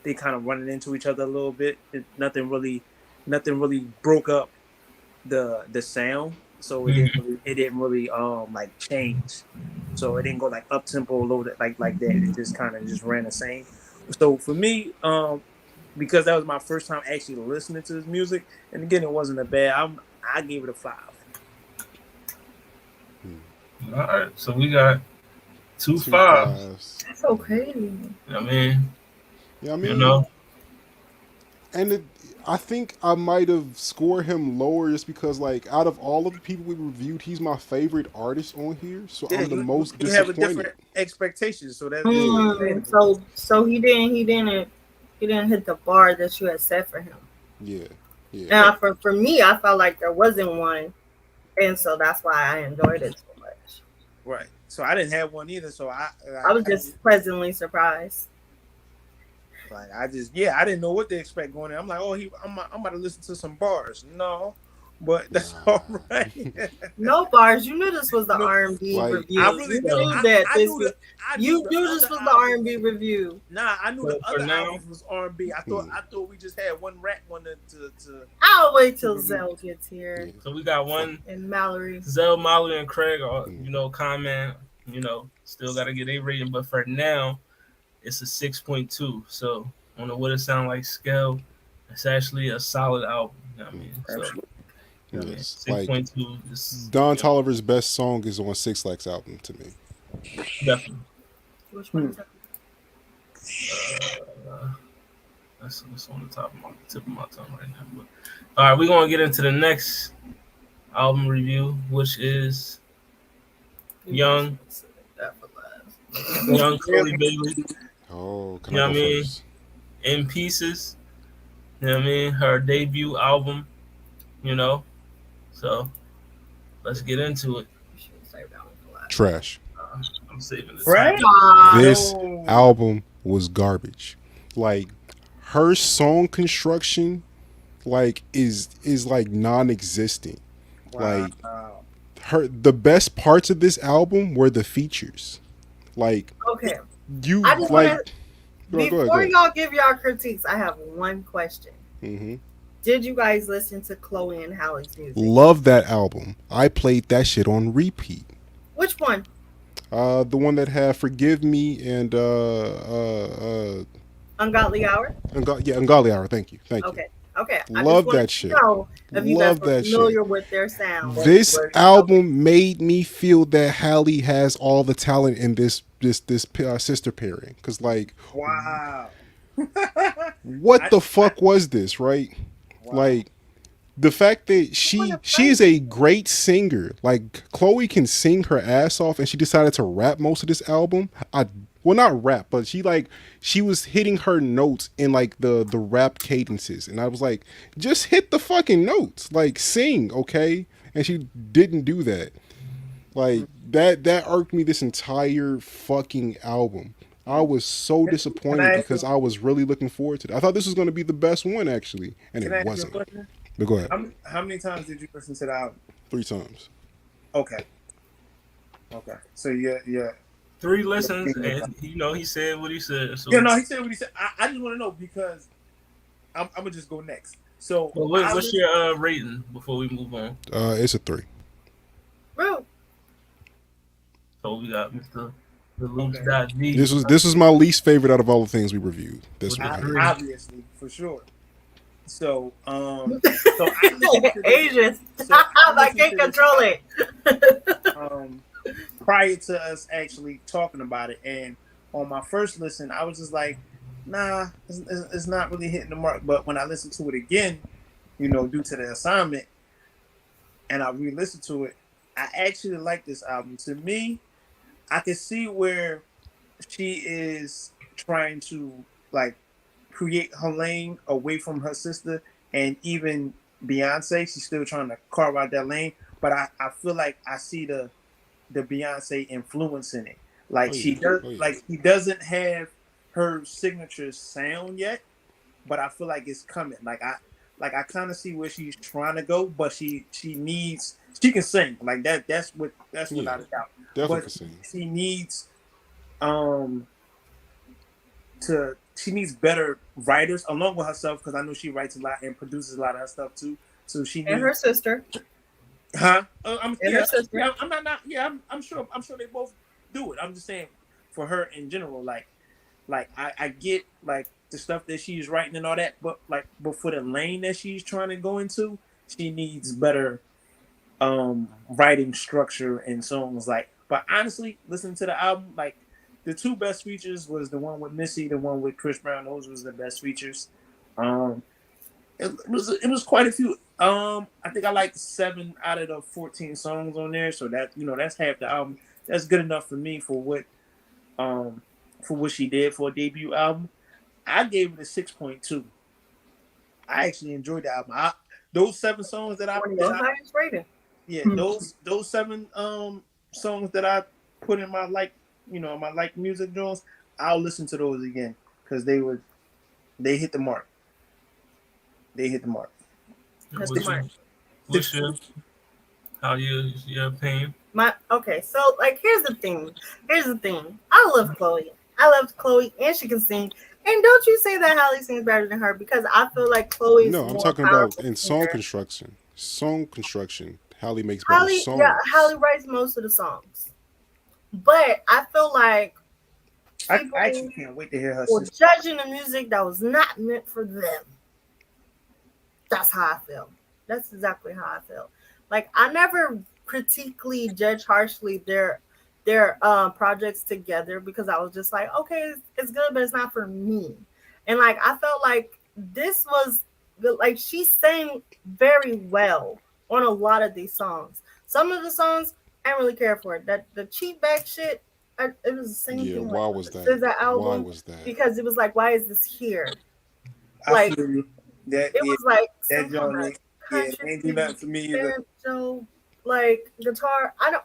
they kind of running into each other a little bit. Nothing really broke up the sound, so it didn't really like change. So it didn't go like up tempo a little bit like that. It just kind of just ran the same. So for me, because that was my first time actually listening to his music, and again, it wasn't a bad. I gave it a 5. All right, so we got two Two fives. fives. That's so crazy. You know what I mean, Yeah, I you mean, know, and I think I might have scored him lower just because, like, out of all of the people we reviewed, he's my favorite artist on here. So Yeah, I'm the most you have a disappointed. different expectations, so that's Yeah. understandable. So he didn't hit the bar that you had set for him. Yeah. Yeah. Now for me, I felt like there wasn't one, and so that's why I enjoyed it so much. Right. So I didn't have one either. So I was just pleasantly surprised. like I I didn't know what to expect going in. I'm like, I'm about to listen to some bars. No, but that's all right. No bars. You knew this was the No, R&B like, review. I really You did. knew that I this knew was. the This other was the albums- R&B review. Nah, I knew So the for other now- albums was R&B. I thought we just had one rap one to I'll wait till Zell gets here so we got one. and Mallory. Zell, Molly, and Craig are, comment. Still got to get a rating, but for now, it's a 6.2. So on the What It Sound Like scale, it's actually a solid album. You know what I mean? So, Yes. Like, 6.2 is Don Toliver's best song is on Six Lakh's album to me. definitely. Which one is that? That's what's on the tip of my tongue right now. But, all right, we're gonna get into the next album review, which is Young Cody Bailey. Oh, can You know I what go I mean? first? In Pieces. You know what I mean? Her debut album. So let's get into it. Trash. I'm saving this. right. This No. album was garbage. Like, her song construction, like, is like non-existent. Like, the best parts of this album were the features. Like, Okay. you I just like. wanna- Go ahead, Before y'all give y'all critiques, I have one question. Mm-hmm. Did you guys listen to Chloe and Halle's music? Love that album. I played that shit on repeat. Which one? The one that had "Forgive Me" and Ungodly Hour? Ungodly Hour. Thank you. Okay. Okay. Love that shit. If you Love guys were that familiar shit. with their sound. This album made me feel that Halle has all the talent in this sister pairing. Cause like, Wow. what the fuck was this, right? Wow. Like, the fact that she is a great singer. Like, Chloe can sing her ass off, and she decided to rap most of this album. Well, not rap, but she was hitting her notes in like the rap cadences, and I was like, just hit the fucking notes, like sing, okay? And she didn't do that. Like, that irked me this entire fucking album. I was so disappointed because I was really looking forward to it. I thought this was going to be the best one, actually, and it wasn't. But go ahead. How many times did you listen to the album? 3 times. Okay. So yeah. 3 listens, and he said what he said. So. Yeah, no, he said what he said. I just want to know because I'm gonna just go next. So, what's your rating before we move on? It's a 3. Bro. So we got Mr. The Loose.D. This was my least favorite out of all the things we reviewed. This one, obviously, for sure. So I Asian. I can't control it. Prior to us actually talking about it, and on my first listen, I was just like, nah, it's not really hitting the mark. But when I listened to it again, due to the assignment, and I re-listened to it, I actually like this album. To me, I can see where she is trying to like create her lane away from her sister, and even Beyonce, she's still trying to carve out that lane. But I feel like I see the Beyonce influence in it. Like she doesn't have her signature sound yet, but I feel like it's coming. Like I kind of see where she's trying to go, but she can sing like that. That's without a doubt. Definitely but sing. She needs she needs better writers along with herself, because I know she writes a lot and produces a lot of her stuff too. So she needs, and her sister. Huh? Her sister. I'm sure they both do it. I'm just saying for her in general, like I get like the stuff that she's writing and all that, but for the lane that she's trying to go into, she needs better writing structure and songs. Like But honestly, listening to the album, like the two best features was the one with Missy, the one with Chris Brown. Those was the best features. Um, it was quite a few. I think I liked 7 out of the 14 songs on there, so that that's half the album. That's good enough for me for what she did for a debut album. I gave it a 6.2. I actually enjoyed the album. Those 7 songs that I highest rating. Yeah, those 7 songs that I put in my my music joints, I'll listen to those again because they hit the mark. They hit the mark. That's the mark. What's your opinion? Okay, so like here's the thing. I love Chloe. And she can sing. And don't you say that Halle sings better than her because I feel like Chloe's No, I'm talking about in song construction. Song construction. Halle makes better songs. Yeah, Halle writes most of the songs. But I feel like I actually can't wait to hear her sing. Judging the music that was not meant for them. That's how I feel. That's exactly how I feel. Like I never critically judge harshly their projects together because I was just like, okay, it's good, but it's not for me. And like I felt like this was like she sang very well on a lot of these songs. Some of the songs I didn't really care for it. That the cheap back shit, it was the same thing. Why was that? Album why was that? Because it was like, why is this here? I feel you. Was like that genre, ain't do nothing for me either. So like guitar, I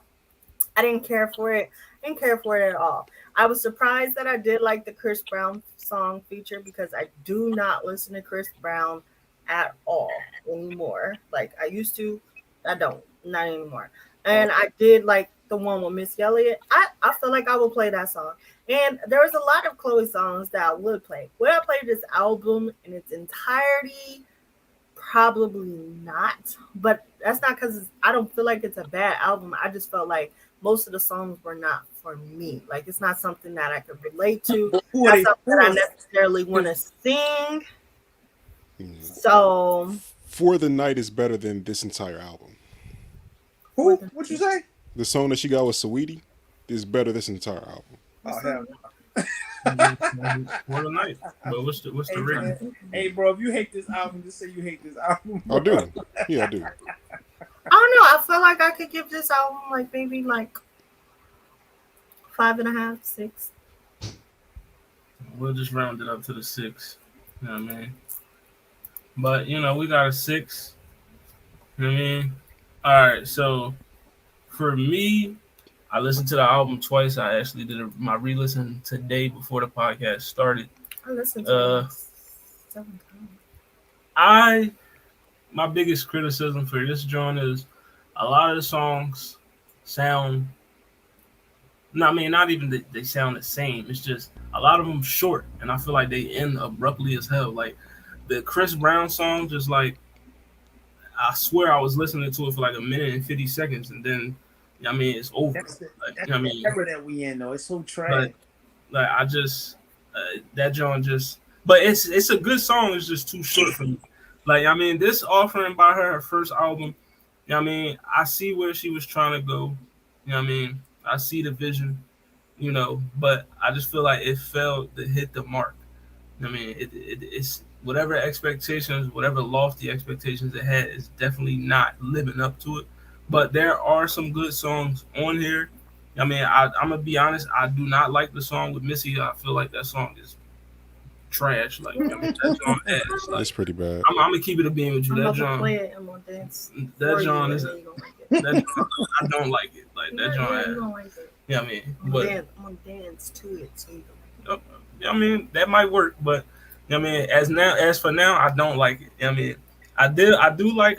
didn't care for it. I didn't care for it at all. I was surprised that I did like the Chris Brown song feature because I do not listen to Chris Brown at all anymore. Like I used to, I don't, not anymore. And I did like the one with Miss Elliott. I feel like I would play that song. And there was a lot of Chloe songs that I would play. Would I play this album in its entirety? Probably not. But that's not because I don't feel like it's a bad album. I just felt like most of the songs were not for me. Like it's not something that I could relate to. Not something that I necessarily want to sing. So For the Night is better than this entire album. Who? What'd you say? The song that she got with Saweetie is better than this entire album. Oh hell For the Night. But what's the rating? Hey bro, if you hate this album, just say you hate this album. I do. Yeah, I do. I don't know. I feel like I could give this album like maybe like 5.5, 6. We'll just round it up to the 6. You know what I mean? But we got a 6. You know what I mean? All right, so for me, I listened to the album twice. I actually did my re-listen today before the podcast started. I listened to it 7 times. My biggest criticism for this joint is a lot of the songs sound. No, I mean not even that they sound the same. It's just a lot of them short, and I feel like they end abruptly as hell. Like the Chris Brown song, just like I swear I was listening to it for like a minute and 50 seconds, and then I mean it's over. That's the era that we in though. It's so trash. Like I just that joint just. But it's a good song. It's just too short for me. Like, I mean, this offering by her first album, you know what I mean? I see where she was trying to go. You know what I mean? I see the vision, but I just feel like it failed to hit the mark. You know what I mean? It's whatever expectations, whatever lofty expectations it had is definitely not living up to it. But there are some good songs on here. I mean, I'm going to be honest. I do not like the song with Missy. I feel like that song is trash. Like, I mean, that John ass. Like, that's pretty bad. I'm gonna keep it a beam with you. That John, I'm gonna dance. That John is. That John, I don't like it. Like that John ass. Like it. Yeah, I mean, I'm gonna dance to it. So you don't like it. I mean, that might work, but I mean, as for now, I don't like it. I mean, I do like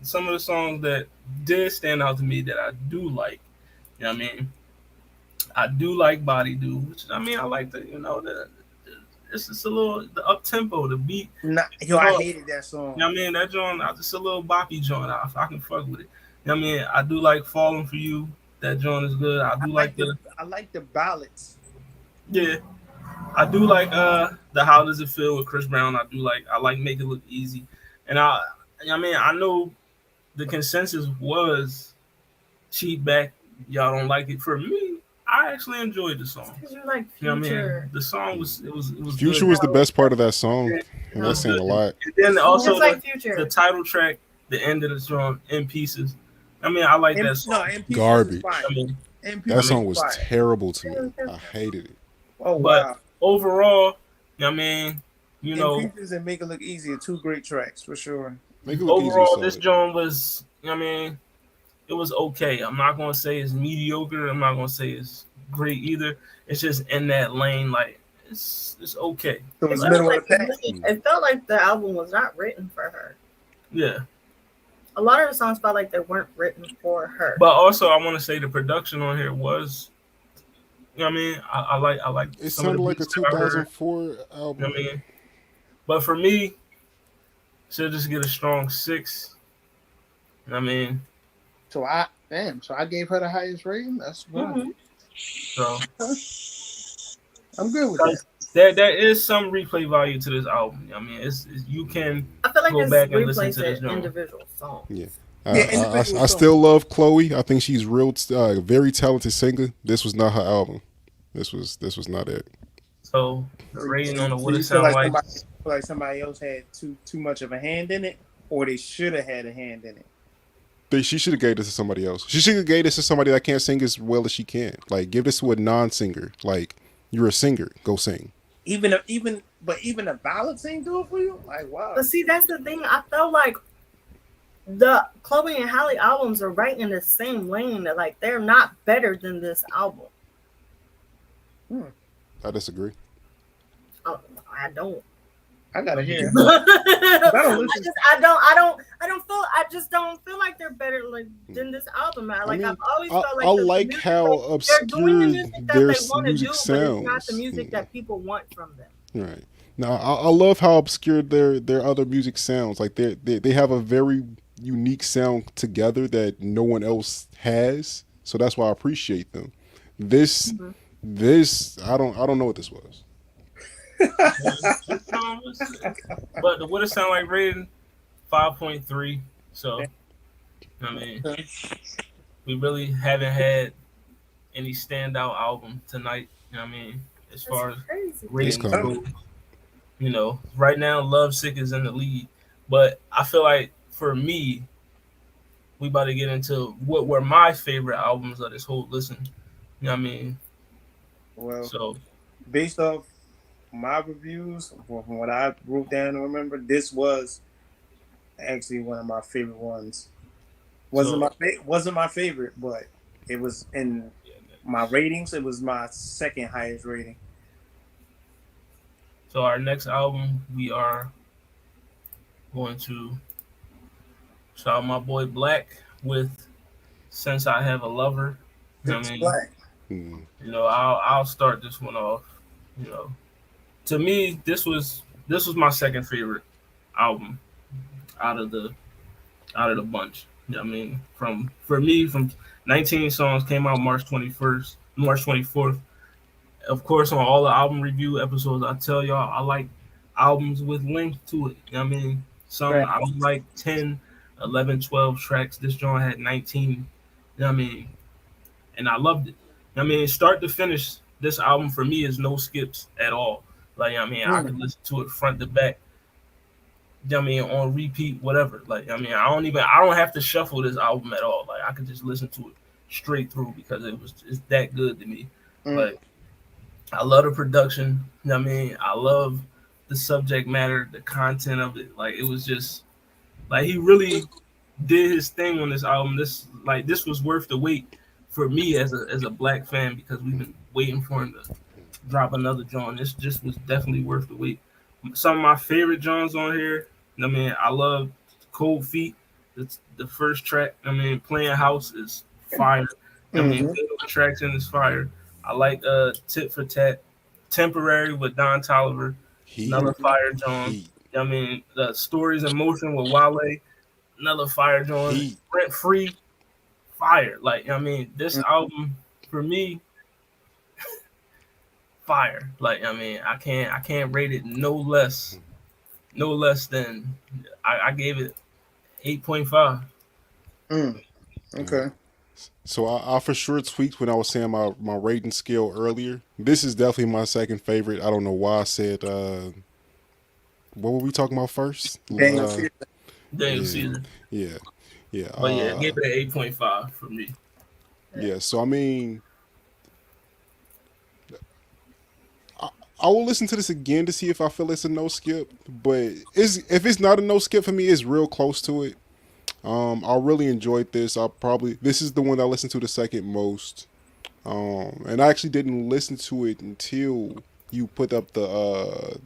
some of the songs that did stand out to me that I do like. You know what I mean? I do like Body Do, which I mean, I like it's just a little the up tempo, the beat. I hated that song. You know what I mean? That joint, just a little boppy joint. I can fuck with it. You know what I mean? I do like Falling For You. That joint is good. I like the ballads. Yeah. I do like the How Does It Feel with Chris Brown. I like Make It Look Easy. And I know the consensus was Cheap Back y'all don't like it. For me, I actually enjoyed the song. You like You know what I Future. mean? The song was Future good. was the best part of that song, It and was that's saying a good. lot. And then also Just like Future. the title track, the end of the song, In Pieces. I mean, I like that song. No, In Pieces Garbage. is fine. I mean, In Pieces That song is was fine. terrible to me. I hated it. Oh but wow. overall, you know what I mean, you know, In Pieces and Make It Look Easy are two great tracks for sure. Make it look easy. overall, this Solid. joint was, you know what I mean, it was okay. I'm not gonna say it's mediocre. I'm not gonna say it's great either. It's just in that lane, like it's okay. So it's middle of the pack. It felt like the album was not written for her. Yeah. A lot of the songs felt like they weren't written for her. But also, I want to say the production on here was, you know what I mean? I like. It some of sounded the like a beats that I heard, 2004 you know album. what I mean? But for me, she'll just get a strong 6. You know what I mean? So I gave her the highest rating. That's fine. So I'm good with that. there is some replay value to this album. You know what I mean, it's you can I feel like go it's back and listen to this replays an joint. individual song. Yeah. Yeah, I still love Chloe. I think she's very talented singer. This was not her album. This was not it. So the rating on the what you it feel sound like somebody else had too much of a hand in it, or they should have had a hand in it. She should have gave this to somebody else. She should have gave this to somebody that can't sing as well as she can. Like, give this to a non-singer. Like, you're a singer. Go sing. Even a ballad ain't do it for you. Like, wow. But see, that's the thing. I felt like the Chloe and Halle albums are right in the same lane. That like they're not better than this album. I disagree. Oh, I don't. I gotta hear. I just don't feel like they're better than this album. I've always felt like I like how obscure they're doing the music that their they want to do, music but sounds. it's not the music that people want from them. Right. Now, I love how obscure their other music sounds. Like they have a very unique sound together that no one else has. So that's why I appreciate them. This I don't know what this was. But the what it sound like rating 5.3. So I mean, we really haven't had any standout album tonight. You know what I mean? As far as ratings go, you know, right now Love Sick is in the lead, but I feel like for me, we about to get into what were my favorite albums of this whole listen. You know what I mean? Well, so based off my reviews, from what I wrote down and remember, this was actually one of my favorite ones. Wasn't my favorite, but it was in my ratings. It was my second highest rating. So our next album, we are going to shout out my boy Black with "Since I Have a Lover." You know what I mean? Black. You know, I'll start this one off. You know, to me, this was my second favorite album out of the bunch. You know what I mean? From 19 songs came out March 24th. Of course, on all the album review episodes, I tell y'all I like albums with length to it. You know what I mean? I like 10, 11, 12 tracks. This joint had 19. You know what I mean? And I loved it. I mean, start to finish, this album for me is no skips at all. Like, I mean, I can listen to it front to back. You know what I mean, on repeat, whatever. Like, I mean, I don't have to shuffle this album at all. Like, I could just listen to it straight through because it's that good to me. Like, I love the production. You know what I mean? I love the subject matter, the content of it. Like, it was just like he really did his thing on this album. This was worth the wait for me as a Black fan because we've been waiting for him to drop another joint. This just was definitely worth the wait. Some of my favorite joints on here. I mean, I love Cold Feet. It's the first track. I mean, Playing House is fire. I mean, the tracks in is fire. I like Tit for Tat, Temporary with Don Toliver, another fire joint. I mean, the Stories in Motion with Wale, another fire joint. Rent Free, fire. Like, I mean, this album for me, fire. Like, I mean, I can't rate it no less than I gave it 8.5. Okay. So I for sure tweaked when I was saying my rating scale earlier. This is definitely my second favorite. I don't know why I said. What were we talking about first? Daniel Caesar. Daniel Yeah, Caesar. yeah, yeah. But yeah, give it an 8.5 from me. Yeah. So I mean, I will listen to this again to see if I feel it's a no skip. But if it's not a no skip for me, it's real close to it. I really enjoyed this. This is the one I listened to the second most. And I actually didn't listen to it until you put up the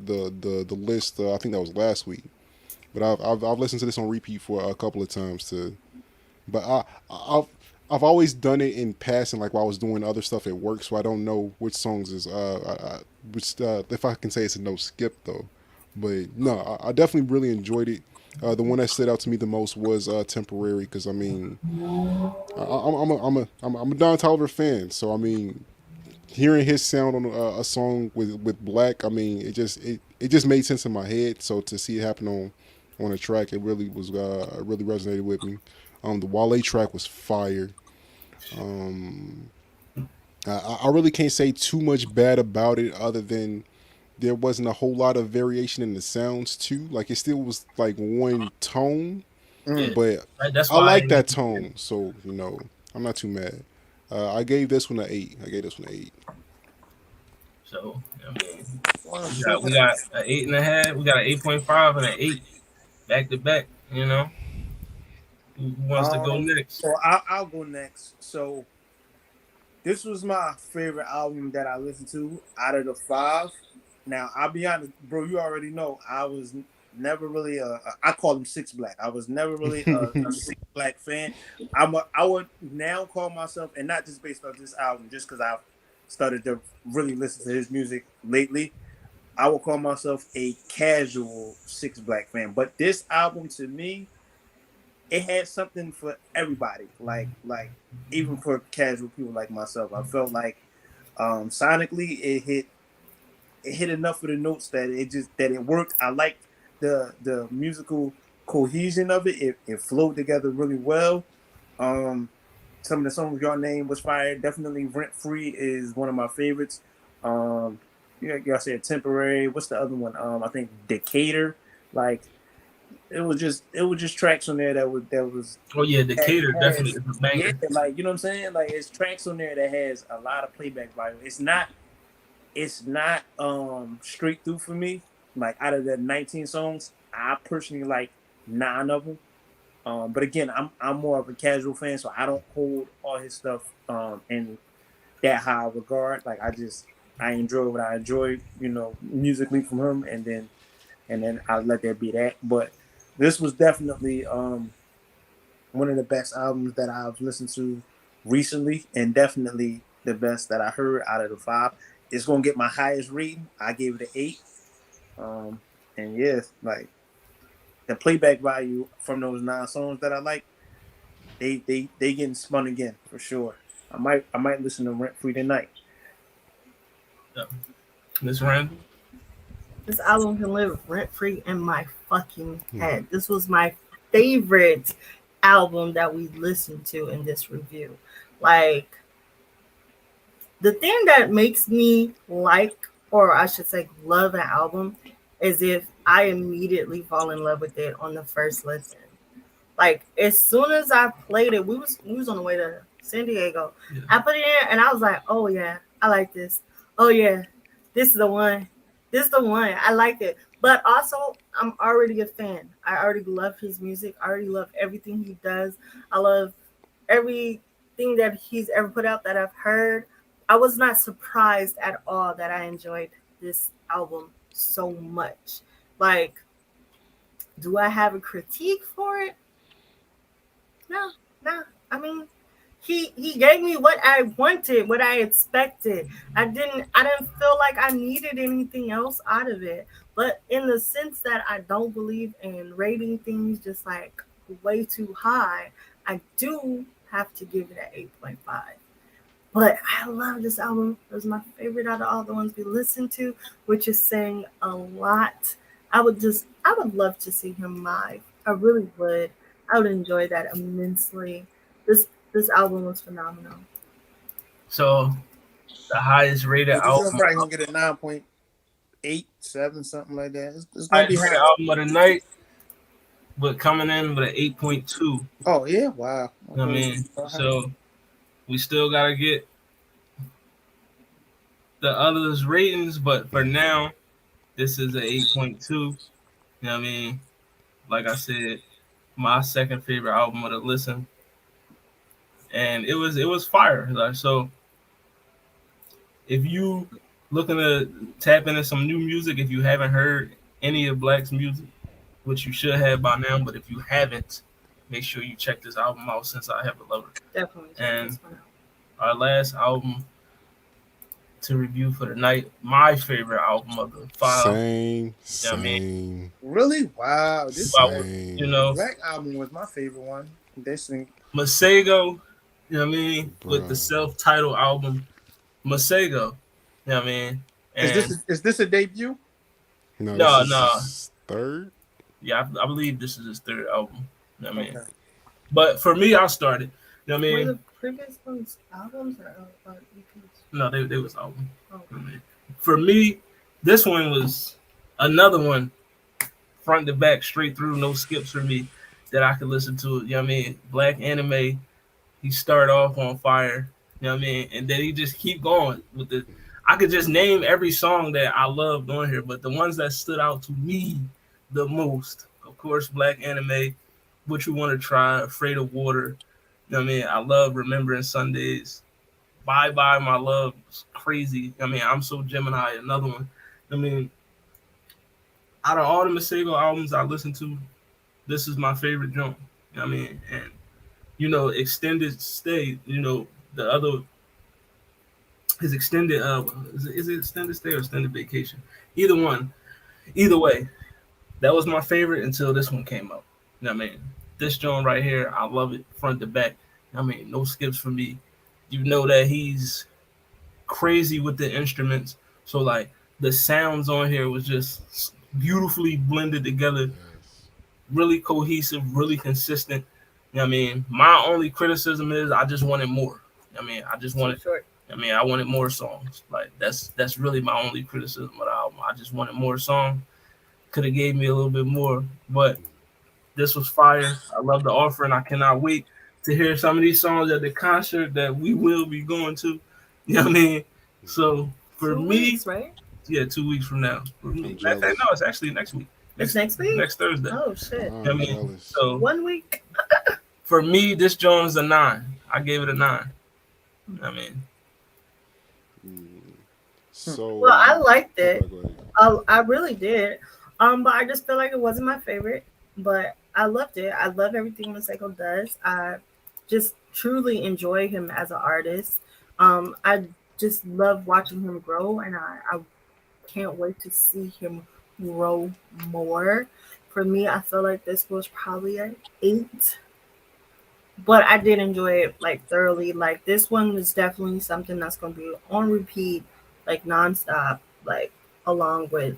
list. I think that was last week. But I've listened to this on repeat for a couple of times too. But I've always done it in passing, like while I was doing other stuff at work, so I don't know which songs is if I can say it's a no skip though. But no, I definitely really enjoyed it. The one that stood out to me the most was "Temporary" because I mean, I'm a Don Toliver fan, so I mean, hearing his sound on a song with Black, I mean, it just made sense in my head. So to see it happen on a track, it really was really resonated with me. The Wale track was fire. Um, I really can't say too much bad about it, other than there wasn't a whole lot of variation in the sounds too. Like it still was like one tone, Yeah. but That's I why like that tone. So I'm not too mad. I gave this one an 8. So I mean, we got an 8.5. We got an 8.5 and an 8 back to back. Who wants to go next? So I'll go next. So this was my favorite album that I listened to out of the 5. Now I'll be honest, bro. You already know I was never really I call him Six Black. I was never really a Six Black fan. I would now call myself, and not just based on this album, just because I've started to really listen to his music lately. I would call myself a casual Six Black fan. But this album to me, it had something for everybody. Like even for casual people like myself. I felt like sonically it hit enough of the notes that it worked. I liked the musical cohesion of it. It flowed together really well. Some of the songs y'all name was fire. Definitely Rent Free is one of my favorites. Y'all said Temporary. What's the other one? I think Decatur. Like it was just tracks on there that was. Oh yeah, Decatur definitely is a banger. Yeah, like you know what I'm saying. Like it's tracks on there that has a lot of playback value. It's not straight through for me. Like out of the 19 songs, I personally like 9 of them. But again, I'm more of a casual fan, so I don't hold all his stuff in that high regard. Like I enjoy what I enjoy, musically from him, and then I let that be that. But this was definitely one of the best albums that I've listened to recently, and definitely the best that I heard out of the 5. It's gonna get my highest rating. I gave it an 8. And yeah, like the playback value from those 9 songs that I like, they getting spun again for sure. I might listen to Rent Free tonight. Miss Randall? This album can live rent free in my fucking head. This was my favorite album that we listened to in this review. Like, the thing that makes me like, or I should say love an album, is if I immediately fall in love with it on the first listen. Like as soon as I played it, we was on the way to San Diego. Yeah. I put it in and I was like, oh yeah, I like this. Oh yeah, this is the one. This is the one. I like it. But also, I'm already a fan. I already love his music. I already love everything he does. I love everything that he's ever put out that I've heard. I was not surprised at all that I enjoyed this album so much. Like, do I have a critique for it? No. I mean, he gave me what I wanted, what I expected. I didn't feel like I needed anything else out of it. But in the sense that I don't believe in rating things just like way too high, I do have to give it an 8.5. But I love this album. It was my favorite out of all the ones we listened to, which is saying a lot. I would love to see him live. I really would. I would enjoy that immensely. This This album was phenomenal. So the highest rated This album, is probably gonna get a 9.87, something like that. It's gonna be highest rated high. album of the night, but coming in with an 8.2. Oh yeah, wow. You know what I mean, so we still gotta get the others ratings, but for now, this is an 8.2. You know what I mean? Like I said, my second favorite album of the listen, and it was fire. Like, so if you looking to tap into some new music, if you haven't heard any of Black's music, which you should have by now, but if you haven't, make sure you check this album out, Since I Have a Lover. Definitely. And our last album to review for the night, my favorite album of the five. Same. You know what I mean? Really? Wow. This you know, Black album was my favorite one. This thing. Masego, you know what I mean, with Bruh. the self-titled album, Masego. You know what I mean? And Is this a debut? No, No, this no. is third. Yeah, I believe this is his third album. You know what I mean? Okay. But for me, I started. You know what I mean? Were the previous ones albums or EPs? No, they was album. Oh. You know what I mean? For me, this one was another one, front to back, straight through, no skips for me, that I could listen to. You know what I mean? Black Anime, he started off on fire. You know what I mean? And then he just keep going with the. I could just name every song that I loved on here, but the ones that stood out to me the most, of course, Black Anime, What You Want to Try, Afraid of Water. You know what I mean? I love Remembering Sundays. Bye Bye My Love is crazy. I mean, I'm So Gemini, another one. I mean, out of all the Masego albums I listened to, this is my favorite joint. You know what I mean? And, you know, Extended Stay, you know, the other, his extended, is it Extended Stay or Extended Vacation? Either one. Either way, that was my favorite until this one came out. You know what I mean? This joint right here, I love it front to back. I mean, no skips for me. You know that he's crazy with the instruments. So, like, the sounds on here was just beautifully blended together. Really cohesive, really consistent. You know what I mean? My only criticism is I just wanted more. I mean, I just wanted Short. I mean, I wanted more songs. Like, that's really my only criticism of the album. I just wanted more songs. Could have gave me a little bit more, but this was fire. I love the offer, and I cannot wait to hear some of these songs at the concert that we will be going to. You know what I mean? So for 2 me, weeks, right? yeah, 2 weeks from now. For me, jealous. no, it's actually next week. It's next week? Next Thursday. Oh shit. You know what I mean? Jealous. So 1 week. for me, this Jones a 9. I gave it a 9. You know what I mean, So Well, I liked it. go ahead. I really did. But I just feel like it wasn't my favorite. But I loved it. I love everything Masego does. I just truly enjoy him as an artist. I just love watching him grow, and I can't wait to see him grow more. For me, I feel like this was probably an 8. But I did enjoy it like thoroughly. Like this one is definitely something that's gonna be on repeat, like nonstop, like along with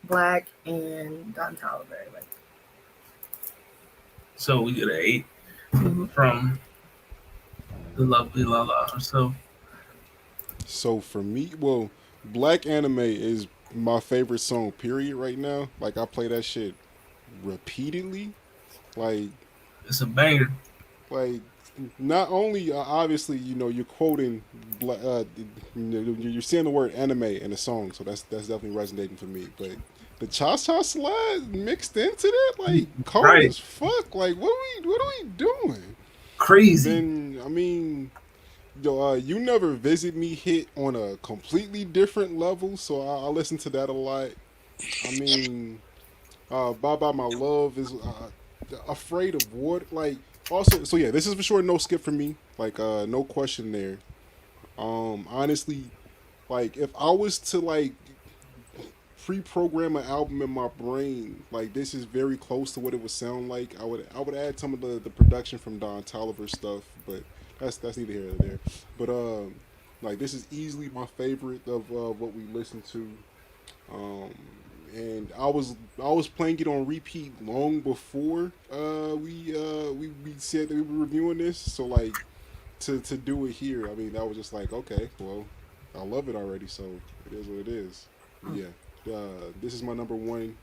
Black and Don Toliver. Like so we get an 8 Mhm. from the lovely Lala herself. So for me, well, Black Anime is my favorite song. Period. Right now, like I play that shit repeatedly. Like It's a banger. not only obviously you're quoting you're seeing the word anime in the song, so that's definitely resonating for me. But the cha-cha slide mixed into that, like cold Right. as fuck. Like what are we doing? Crazy. Then I mean, You Never Visit Me hit on a completely different level, so I listen to that a lot. I mean, Bye Bye My Love is Afraid of Water. Like, also, so yeah, this is for sure no skip for me. Like, no question there. Honestly, like, if I was to, like, pre-program an album in my brain, like, this is very close to what it would sound like. I would add some of the production from Don Toliver stuff, but that's neither here nor there. But like this is easily my favorite of what we listened to. And I was playing it on repeat long before we said that we were reviewing this. So like to do it here, I mean, that was just like, okay, well, I love it already, so it is what it is. But yeah, this is my number one.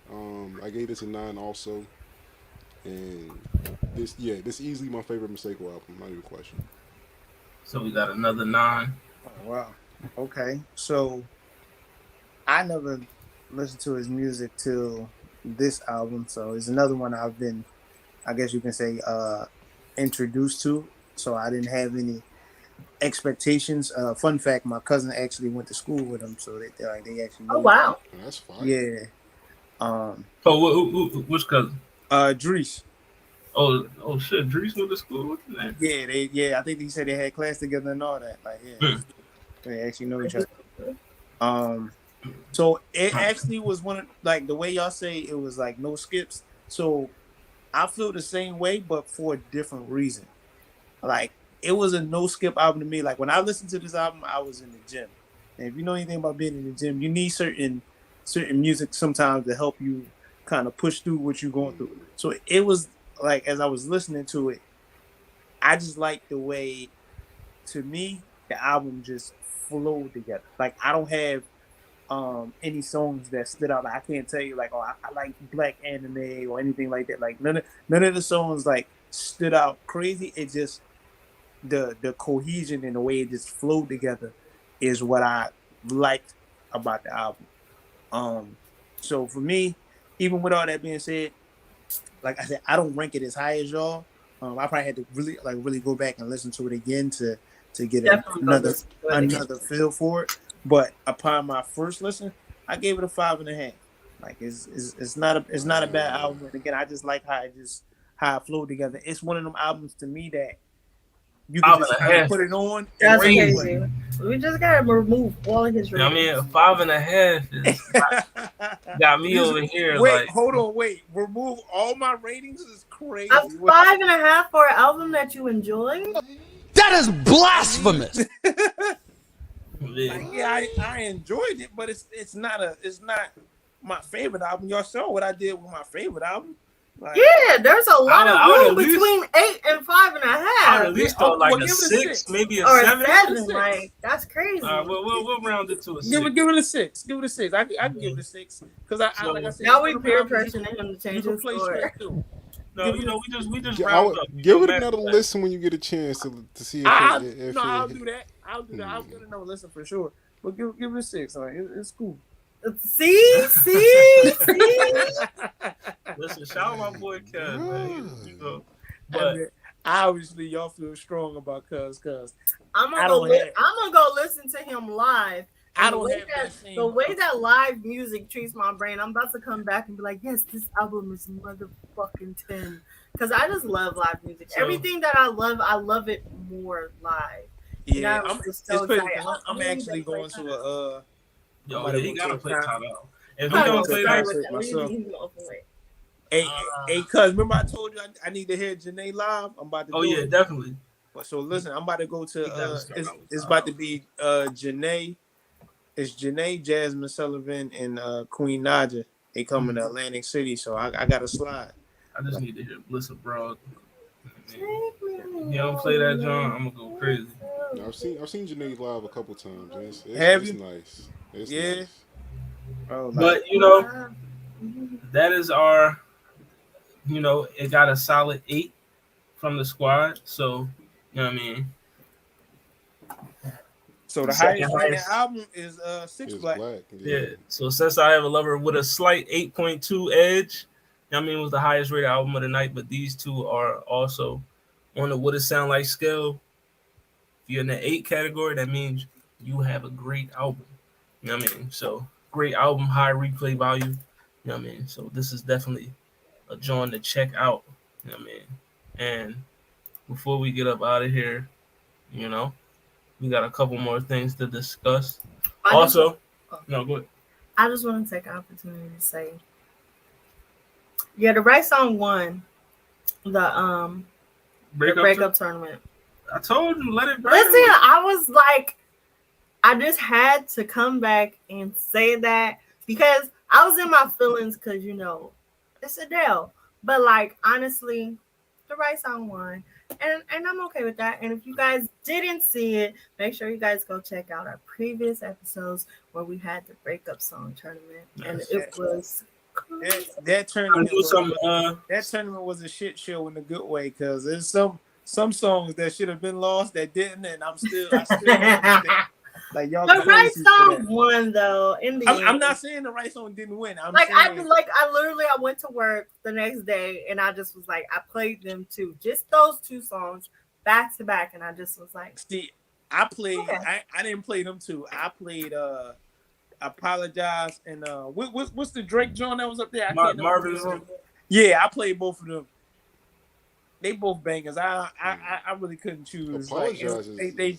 I gave this a 9 also, and this easily my favorite Masego album, not even a question. So we got another 9. Oh, wow. Okay. So I never listened to his music till this album. So it's another one I've been, I guess you can say, introduced to. So I didn't have any expectations. Fun fact: my cousin actually went to school with him, so they actually. Oh wow, That's fine. Yeah. So which cousin? Dries. Oh shit, Dries went to school with him. Yeah, I think he said they had class together and all that. Like, yeah, they actually know each other. So it actually was one of, like, the way y'all say it was like no skips. So I feel the same way, but for a different reason. Like, it was a no skip album to me. Like, when I listened to this album, I was in the gym. And if you know anything about being in the gym, you need certain music sometimes to help you kind of push through what you're going through. So it was like, as I was listening to it, I just liked the way, to me, the album just flowed together. Like, I don't have any songs that stood out. Like, I can't tell you like, oh, I like Black Anime or anything like that. Like, none of the songs like stood out crazy. It just the cohesion and the way it just flowed together is what I liked about the album. So for me, even with all that being said, like I said, I don't rank it as high as y'all. I probably had to really go back and listen to it again to get another feel for it. But upon my first listen, I gave it a 5.5. Like, it's not a bad album. And again, I just like how it flowed together. It's one of them albums to me that you can just kind of put it on. That's crazy. We just gotta remove all of his ratings. I mean, 5.5 is got me over here. Wait, like, hold on, wait. Remove all my ratings is crazy. A 5.5 for an album that you enjoy? That is blasphemous. I enjoyed it, but it's not my favorite album. Y'all saw what I did with my favorite album. Like, yeah, there's a lot of room between 8 and 5.5. I at least thought like a 6, maybe a 7. Like, that's crazy. We'll round it to a 6. Give it a 6. Give it a 6. I can give it a 6 because like I said, now we peer pressuring him to change his score. No, we just round up. Give it another listen when you get a chance to see if I'll do that. I'll give it another listen for sure. But give it a 6. Like, it's cool. See. Listen, shout out my boy Cuz, man. But obviously y'all feel strong about Cuz. I'm gonna go listen to him live. I don't have the way that live music treats my brain. I'm about to come back and be like, yes, this album is motherfucking 10. Because I just love live music. So, everything that I love it more live. Yeah, I'm actually going to a he gotta play Top Out. If he don't play that myself. Hey, cuz remember I told you I need to hear Janae live? I'm about to do it. Definitely. But so listen, I'm about to go to it's about to be Janae. It's Janae, Jasmine Sullivan, and Queen Naja. They coming to Atlantic City, so I got to slide. I just need to hear Bliss Abroad. You don't play that, John, I'm gonna go crazy. I've seen Janae live a couple times. It's nice. It's nice. Oh, but that is our. It got a solid 8 from the squad. So you know what I mean. So the highest rated album is 6 Black. Yeah. So Since I Have a Lover with a slight 8.2 edge, I mean, it was the highest rated album of the night. But these two are also on the What It Sound Like scale. If you're in the 8 category, that means you have a great album. You know what I mean? So great album, high replay value. You know what I mean? So this is definitely a joint to check out. You know what I mean? And before we get up out of here, we got a couple more things to discuss. Go ahead. I just want to take an opportunity to say, the right song won the breakup tournament. I told you, let it break. Listen, I was like, I just had to come back and say that because I was in my feelings because, it's Adele. But, like, honestly, the right song won. And I'm okay with that. And if you guys didn't see it, make sure you guys go check out our previous episodes where we had the breakup song tournament, and it was that tournament. Was, that tournament was a shit show in a good way, because there's some songs that should have been lost that didn't, and I still don't understand. Like y'all, the right song won though. In the end, I'm not saying the right song didn't win. I went to work the next day and I just was like, I played them too, just those two songs back to back, and I just was like, see, I played. Okay. I didn't play them too. I played Apologize and what's the Drake joint that was up there? Marvin's Room. Yeah, I played both of them. They both bangers. I really couldn't choose. Apologize. They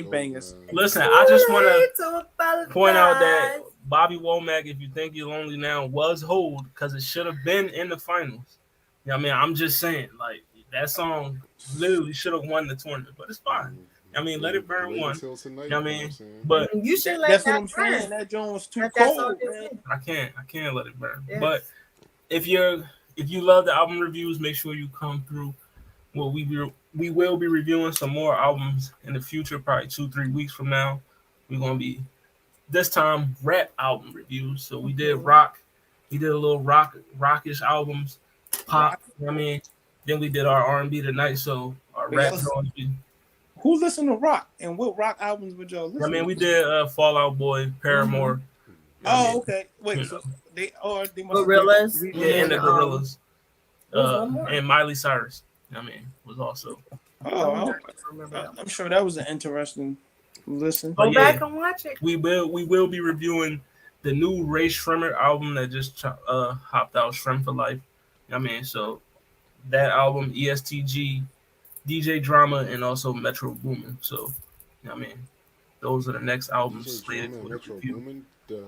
bangers. Listen, I just want to point out that Bobby Womack, If You Think You're Lonely Now, was hold because it should have been in the finals. You know what I mean? I'm just saying, like, that song literally should have won the tournament, but it's fine. I mean, Let It Burn won. You know what I mean? But you should let that's that what I'm burn. saying. That joint was too cold. I can't let it burn. Yes. But if you love the album reviews, make sure you come through. Well, we will be reviewing some more albums in the future, probably 2-3 weeks from now. We're gonna be this time rap album reviews. So we did rock, we did a little rockish albums, pop. You know what I mean, then we did our R&B tonight. So our rap. Who listened to rock, and what rock albums would y'all listen? I mean, we did Fall Out Boy, Paramore. Mm-hmm. Oh, okay. Wait, so they must Gorillas. And the Gorillas. And Miley Cyrus. I mean, was also. Oh, I'm sure that was an interesting listen. Go back and watch it. We will be reviewing the new Ray Shrimmer album that just hopped out, Shrimp for Life. I mean, so that album, ESTG, DJ Drama, and also Metro Boomin. So, I mean, those are the next albums slated for Metro Boomin, the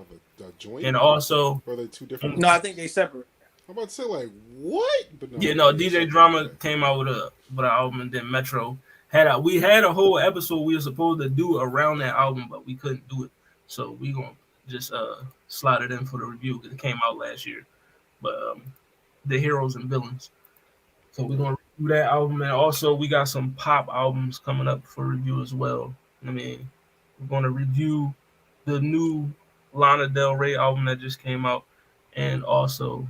joint. And also, are they two different? No, I think they separate. I'm about to say, like, what? But no, DJ Drama came out with an album, and then Metro we had a whole episode we were supposed to do around that album, but we couldn't do it. So we gonna just slide it in for the review because it came out last year. But the Heroes and Villains. So we're gonna review that album, and also we got some pop albums coming up for review as well. I mean, we're gonna review the new Lana Del Rey album that just came out, and also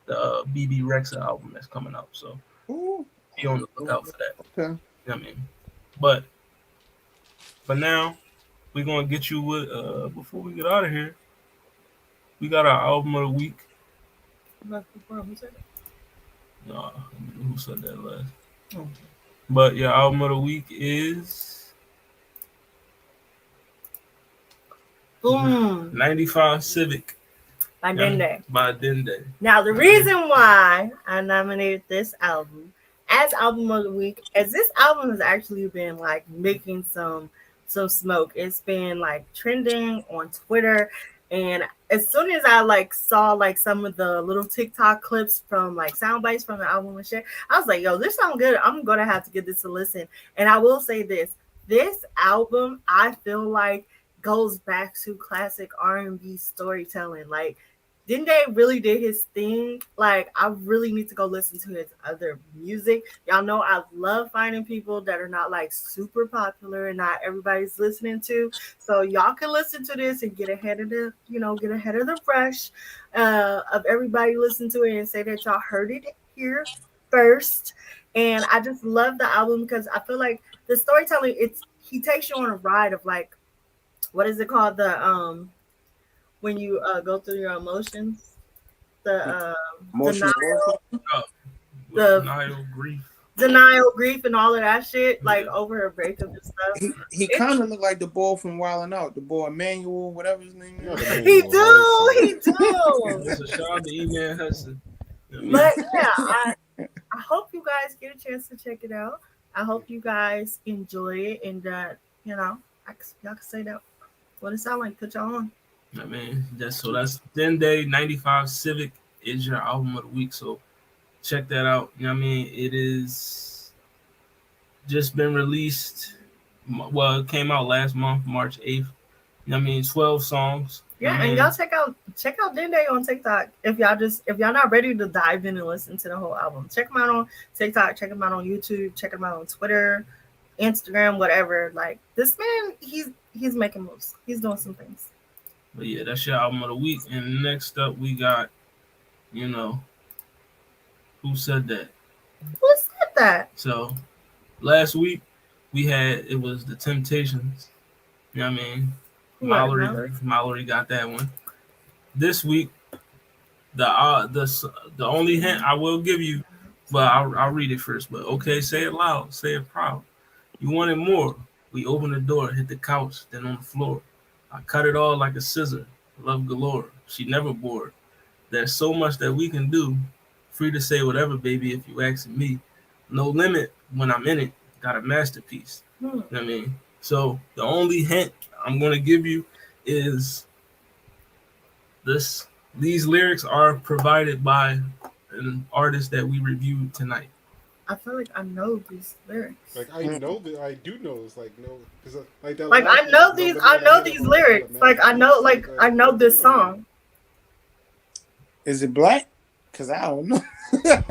the BB Rexa album that's coming out. So be on the lookout for that. Okay. You know what I mean? But for now, we're gonna get you with before we get out of here, we got our album of the week. No, who said that last? Oh. But your album of the week is 95 Civic by Dende. By Dende. Now the reason why I nominated this album as album of the week is this album has actually been like making some smoke. It's been like trending on Twitter. And as soon as I like saw like some of the little TikTok clips from like sound bites from the album and shit, I was like, yo, this sounds good. I'm gonna have to give this a listen. And I will say this album, I feel like goes back to classic R&B storytelling. Like Dende really did his thing. Like I really need to go listen to his other music. Y'all know I love finding people that are not like super popular and not everybody's listening to. So y'all can listen to this and get ahead of the rush of everybody listening to it and say that y'all heard it here first. And I just love the album because I feel like the storytelling, he takes you on a ride of like, what is it called? The when you go through your emotions, denial, grief, and all of that shit, like over her breakup and stuff. He kind of looked like the boy from Wild 'N Out, the boy Emmanuel, whatever his name is. He do. So shout out to E-Man Hudson. But yeah, I hope you guys get a chance to check it out. I hope you guys enjoy it, and that y'all can say that what it sound like. Put y'all on. I mean, that's Dende 95 Civic is your album of the week. So check that out. You know what I mean? It is just been released. Well, it came out last month, March 8th. You know what I mean? 12 songs. Yeah, and y'all check out Dende on TikTok if y'all not ready to dive in and listen to the whole album. Check him out on TikTok, check him out on YouTube, check him out on Twitter, Instagram, whatever. Like this man, he's making moves. He's doing some things. But yeah, that's your album of the week. And next up we got, who said that? Who said that? So last week it was the Temptations. You know what I mean? Mallory got that one. This week, the only hint I will give you, but I'll read it first. But okay, say it loud, say it proud. You wanted more. We opened the door, hit the couch, then on the floor. I cut it all like a scissor. Love galore. She never bored. There's so much that we can do. Free to say whatever, baby, if you asking me. No limit when I'm in it. Got a masterpiece. You know what I mean? So the only hint I'm going to give you is this. These lyrics are provided by an artist that we reviewed tonight. I feel like I know these lyrics. Like I know that I do know. It's like no, because like that. Like I know these. I know these lyrics. Like I know. Like I know this song. Is it Black? Because I don't know.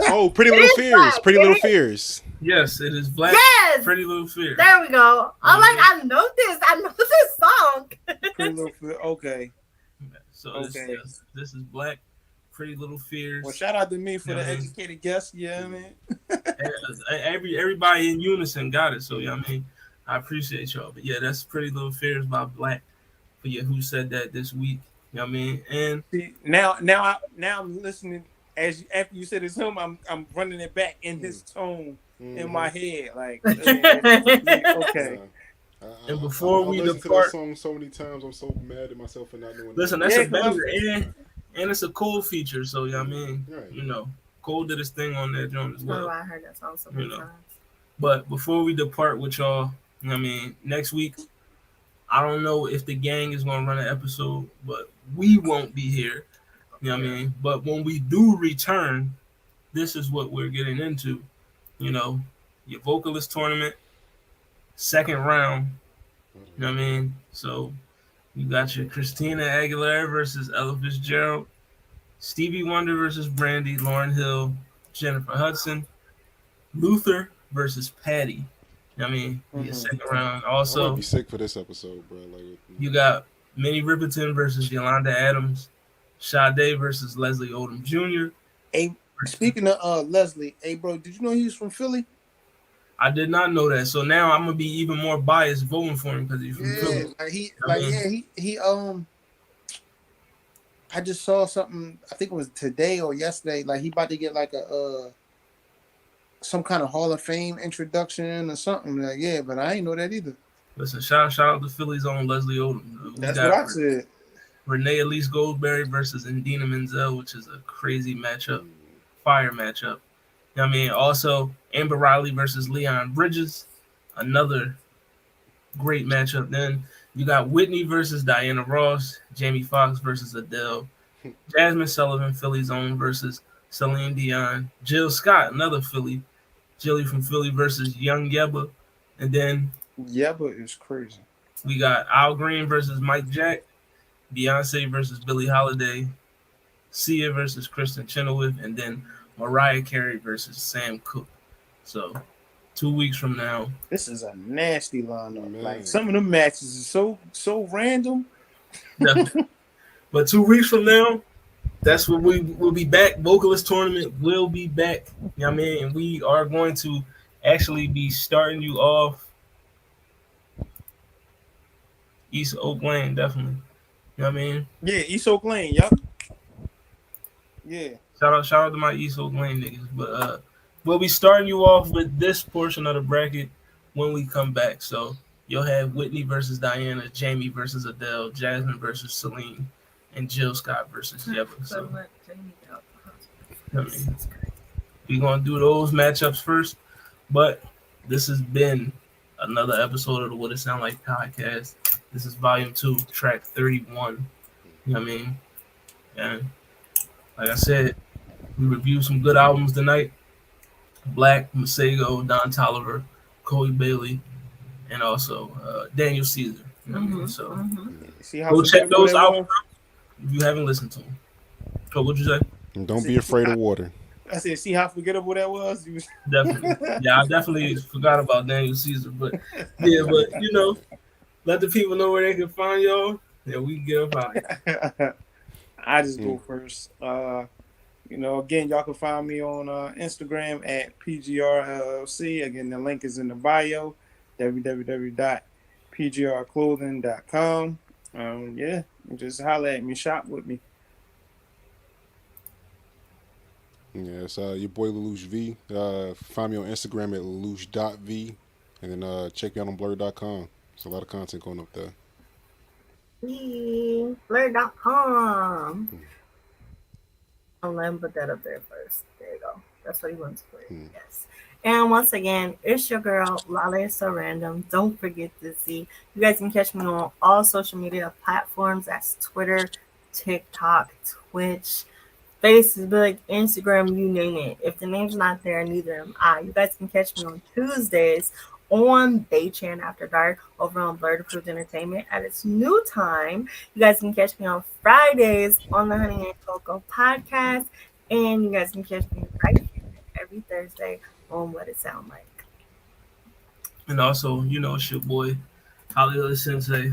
Oh, Pretty Little Fears. Pretty Little Fears. Yes, it is Black. Yes. Pretty Little Fears. There we go. I'm like, I know this. I know this song. Pretty Little Fears. Okay. So this is Black. Pretty Little Fears. Well, shout out to me for the educated guess. Yeah, man. Everybody in unison got it. So yeah, I mean, I appreciate y'all. But yeah, that's Pretty Little Fears by Black. But yeah, who said that this week? You know what I mean? And see, now I'm listening. After you said it's him, I'm running it back in his tone in my head. Like okay. And before we depart, depart, that song so many times, I'm so mad at myself for not doing. Listen, that's a banger, and it's a Cole feature. So yeah, I mean, right. Cole did his thing on that joint as well. Oh, I heard that song so many times. But before we depart with y'all, you know what I mean, next week, I don't know if the gang is gonna run an episode, but we won't be here. You know what I mean? But when we do return, this is what we're getting into. Your vocalist tournament, second round. You know what I mean? So you got your Christina Aguilera versus Ella Fitzgerald, Stevie Wonder versus Brandy, Lauryn Hill, Jennifer Hudson, Luther versus Patty. You know what I mean? Second round. Also, I'm gonna be sick for this episode, bro. Like, you got Minnie Riperton versus Yolanda Adams, Sade versus Leslie Odom Jr. Hey, speaking of Leslie, hey bro, did you know he was from Philly? I did not know that. So now I'm gonna be even more biased voting for him because he's from Philly. He I just saw something. I think it was today or yesterday. Like he about to get like a some kind of Hall of Fame introduction or something. Like but I ain't know that either. Listen, shout out to Philly's own Leslie Odom. That's what I said. Renee Elise Goldberry versus Indina Menzel, which is a crazy matchup, fire matchup. You know what I mean? Also, Amber Riley versus Leon Bridges, another great matchup. Then you got Whitney versus Diana Ross, Jamie Foxx versus Adele, Jasmine Sullivan, Philly's own versus Celine Dion, Jill Scott, another Philly, Jilly from Philly versus Young Yebba, and then Yebba is crazy. We got Al Green versus Mike Jack, Beyonce versus Billie Holiday, Sia versus Kristen Chenoweth, and then Mariah Carey versus Sam Cooke. So 2 weeks from now. This is a nasty lineup. Man. Like some of them matches are so random. Yeah. But 2 weeks from now, that's when we will be back. Vocalist tournament will be back. You know what I mean? And we are going to actually be starting you off East Oak Lane, definitely. You know what I mean? Yeah, East Oak Lane, yup. Yeah. Shout out to my East Oak Lane niggas. But we'll be starting you off with this portion of the bracket when we come back. So you'll have Whitney versus Diana, Jamie versus Adele, Jasmine versus Celine, and Jill Scott versus Yebba. So I mean, we're gonna do those matchups first. But this has been another episode of the What It Sound Like podcast. This is volume 2, track 31. You know what I mean? And like I said, we reviewed some good albums tonight. Black, Masego, Don Toliver, Corey Bailey, and also Daniel Caesar. You know what I mean? So See how go check those out. if you haven't listened to them. So what'd you say? And don't be afraid of water. I said, see how forgettable that was? Definitely. Yeah, I definitely forgot about Daniel Caesar, but yeah, but let the people know where they can find y'all. Yeah, we can get up out here. I just go first. Again, y'all can find me on Instagram at PGRLLC. Again, the link is in the bio, www.pgrclothing.com. Just holler at me, shop with me. Yeah, it's your boy Lelouch V. Find me on Instagram at lelouch.v. And then check me out on blur.com. There's a lot of content going up there. Blur.com. I'll let him put that up there first. There you go. That's what he wants to put. Yes. And once again, it's your girl, Lale So Random. Don't forget to see. You guys can catch me on all social media platforms. That's Twitter, TikTok, Twitch, Facebook, Instagram, you name it. If the name's not there, neither am I. You guys can catch me on Tuesdays on Baychan After Dark over on Blurred Approved Entertainment at its new time. You guys can catch me on Fridays on the Honey and Cocoa podcast. And you guys can catch me right here every Thursday on What It Sound Like. And also, it's your boy, Hollywood Sensei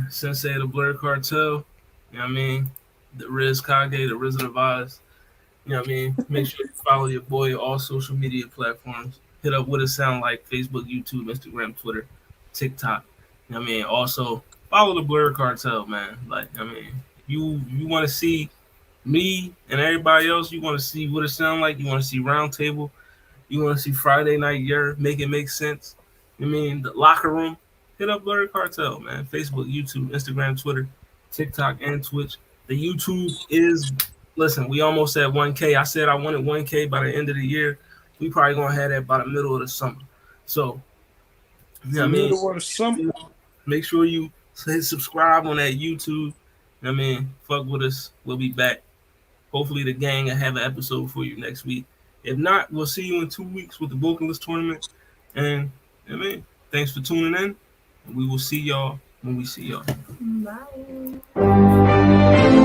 of the Blur Cartel. You know what I mean? The Riz Kage, the Wizard of Oz. You know what I mean? Make sure you follow your boy all social media platforms. Hit up What It Sound Like, Facebook, YouTube, Instagram, Twitter, TikTok. You know what I mean? Also, follow the Blur Cartel, man. You want to see me and everybody else, you want to see What It Sound Like, you want to see Roundtable, you want to see Friday Night Make It Make Sense. You know what I mean? The Locker Room. Hit up Blur Cartel, man. Facebook, YouTube, Instagram, Twitter, TikTok, and Twitch. The YouTube is... Listen, we almost at 1K. I said I wanted 1K by the end of the year. We probably gonna have that by the middle of the summer. So, Middle of the summer. Make sure you hit subscribe on that YouTube. Fuck with us. We'll be back. Hopefully, the gang will have an episode for you next week. If not, we'll see you in 2 weeks with the vocalist tournament. And thanks for tuning in. And we will see y'all when we see y'all. Bye.